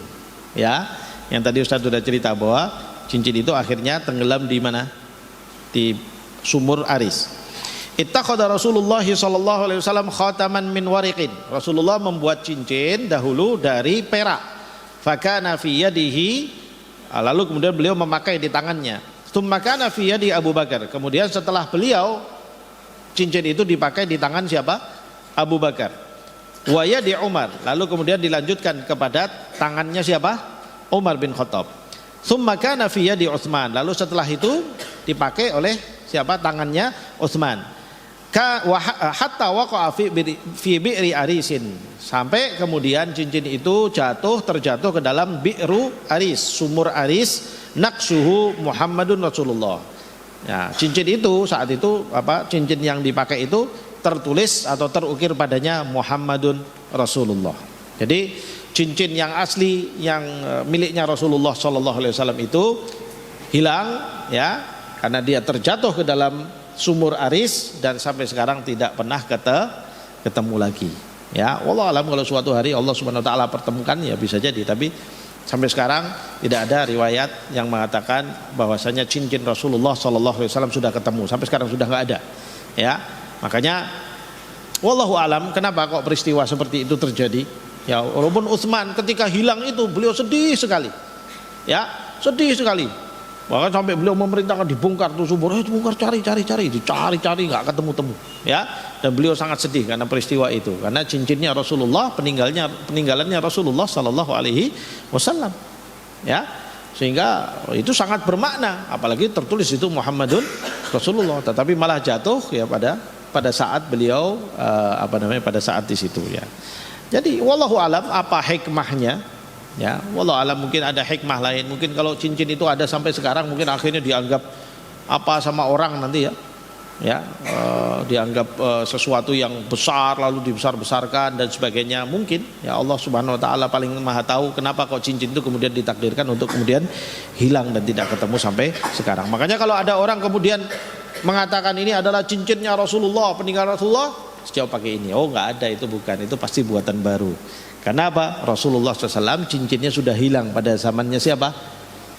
ya. Yang tadi Ustaz sudah cerita bahwa cincin itu akhirnya tenggelam di mana? Di sumur aris. Ittakhadha Rasulullah sallallahu alaihi wasallam khataman min wariqin. Rasulullah membuat cincin dahulu dari perak. Fakana fi yadihi, lalu kemudian beliau memakai di tangannya. Tsumma kana fi yadi Abu Bakar. Kemudian setelah beliau, cincin itu dipakai di tangan siapa? Abu Bakar. Wa yadi Umar. Lalu kemudian dilanjutkan kepada tangannya siapa? Umar bin Khattab. Tsumma kana fi yadi Utsman. Lalu setelah itu dipakai oleh siapa? Tangannya Utsman. Hatta waqa'a fi bi'ri arisin. Sampai kemudian cincin itu terjatuh ke dalam bi'ru aris, sumur aris, naqsuhu Muhammadun Rasulullah. Ya, cincin itu saat itu cincin yang dipakai itu tertulis atau terukir padanya Muhammadun Rasulullah. Jadi cincin yang asli yang miliknya Rasulullah sallallahu alaihi wasallam itu hilang ya, karena dia terjatuh ke dalam sumur aris dan sampai sekarang tidak pernah ketemu lagi. Ya, wallahu alam, kalau suatu hari Allah Subhanahu wa taala pertemukan ya bisa jadi, tapi sampai sekarang tidak ada riwayat yang mengatakan bahwasanya cincin Rasulullah sallallahu alaihi wasallam sudah ketemu. Sampai sekarang sudah enggak ada. Ya, makanya wallahu alam kenapa kok peristiwa seperti itu terjadi. Ya, walaupun Utsman ketika hilang itu beliau sedih sekali. Ya, sedih sekali. Bahkan sampai beliau memerintahkan dibongkar tuh sumur, dibongkar, cari nggak ketemu. Ya, dan beliau sangat sedih karena peristiwa itu, karena cincinnya Rasulullah, peninggalannya Rasulullah sallallahu alaihi wasallam. Ya, sehingga itu sangat bermakna, apalagi tertulis itu Muhammadun Rasulullah, tetapi malah jatuh ya pada saat beliau pada saat di situ ya. Jadi wallahu alam apa hikmahnya? Ya, wallahu alam, mungkin ada hikmah lain. Mungkin kalau cincin itu ada sampai sekarang, mungkin akhirnya dianggap apa sama orang nanti ya. Ya, dianggap sesuatu yang besar lalu dibesar-besarkan dan sebagainya. Mungkin ya, Allah Subhanahu wa taala paling Maha tahu kenapa kok cincin itu kemudian ditakdirkan untuk kemudian hilang dan tidak ketemu sampai sekarang. Makanya kalau ada orang kemudian mengatakan ini adalah cincinnya Rasulullah, peninggalan Rasulullah, sejauh pakai ini, oh nggak ada, itu bukan, itu pasti buatan baru. Karena apa? Rasulullah SAW cincinnya sudah hilang pada zamannya siapa?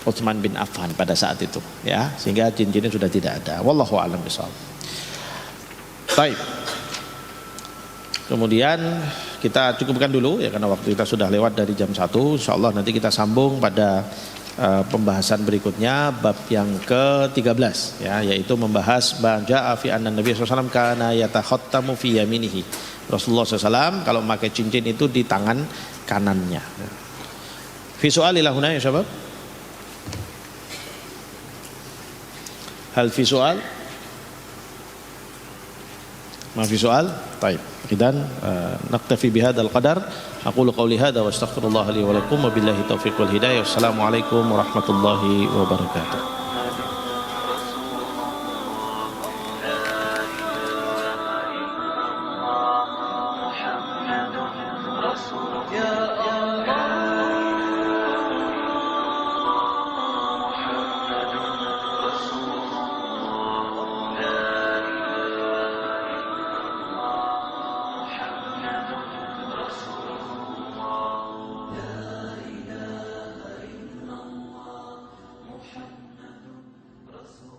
Utsman bin Affan pada saat itu, ya, sehingga cincinnya sudah tidak ada. Wallahu a'lam bishawab. Baik. Kemudian kita cukupkan dulu ya, karena waktu kita sudah lewat dari jam 1. Insyaallah nanti kita sambung pada pembahasan berikutnya, bab yang ke-13 ya, yaitu membahas baja'a fi anna Nabi sallallahu alaihi wasallam kana yatakhattamu fi yaminihi. Rasulullah SAW kalau memakai cincin itu di tangan kanannya. Fi su'al ila huna ya syabab? Hal fi su'al? Ma fi su'al? Baik. Idzan naktafi bihadzal qadar. Aqulu qawli hadza wa astaghfirullah li wa lakum wa billahi taufiq wal hidayah. Wassalamu alaikum warahmatullahi wabarakatuh.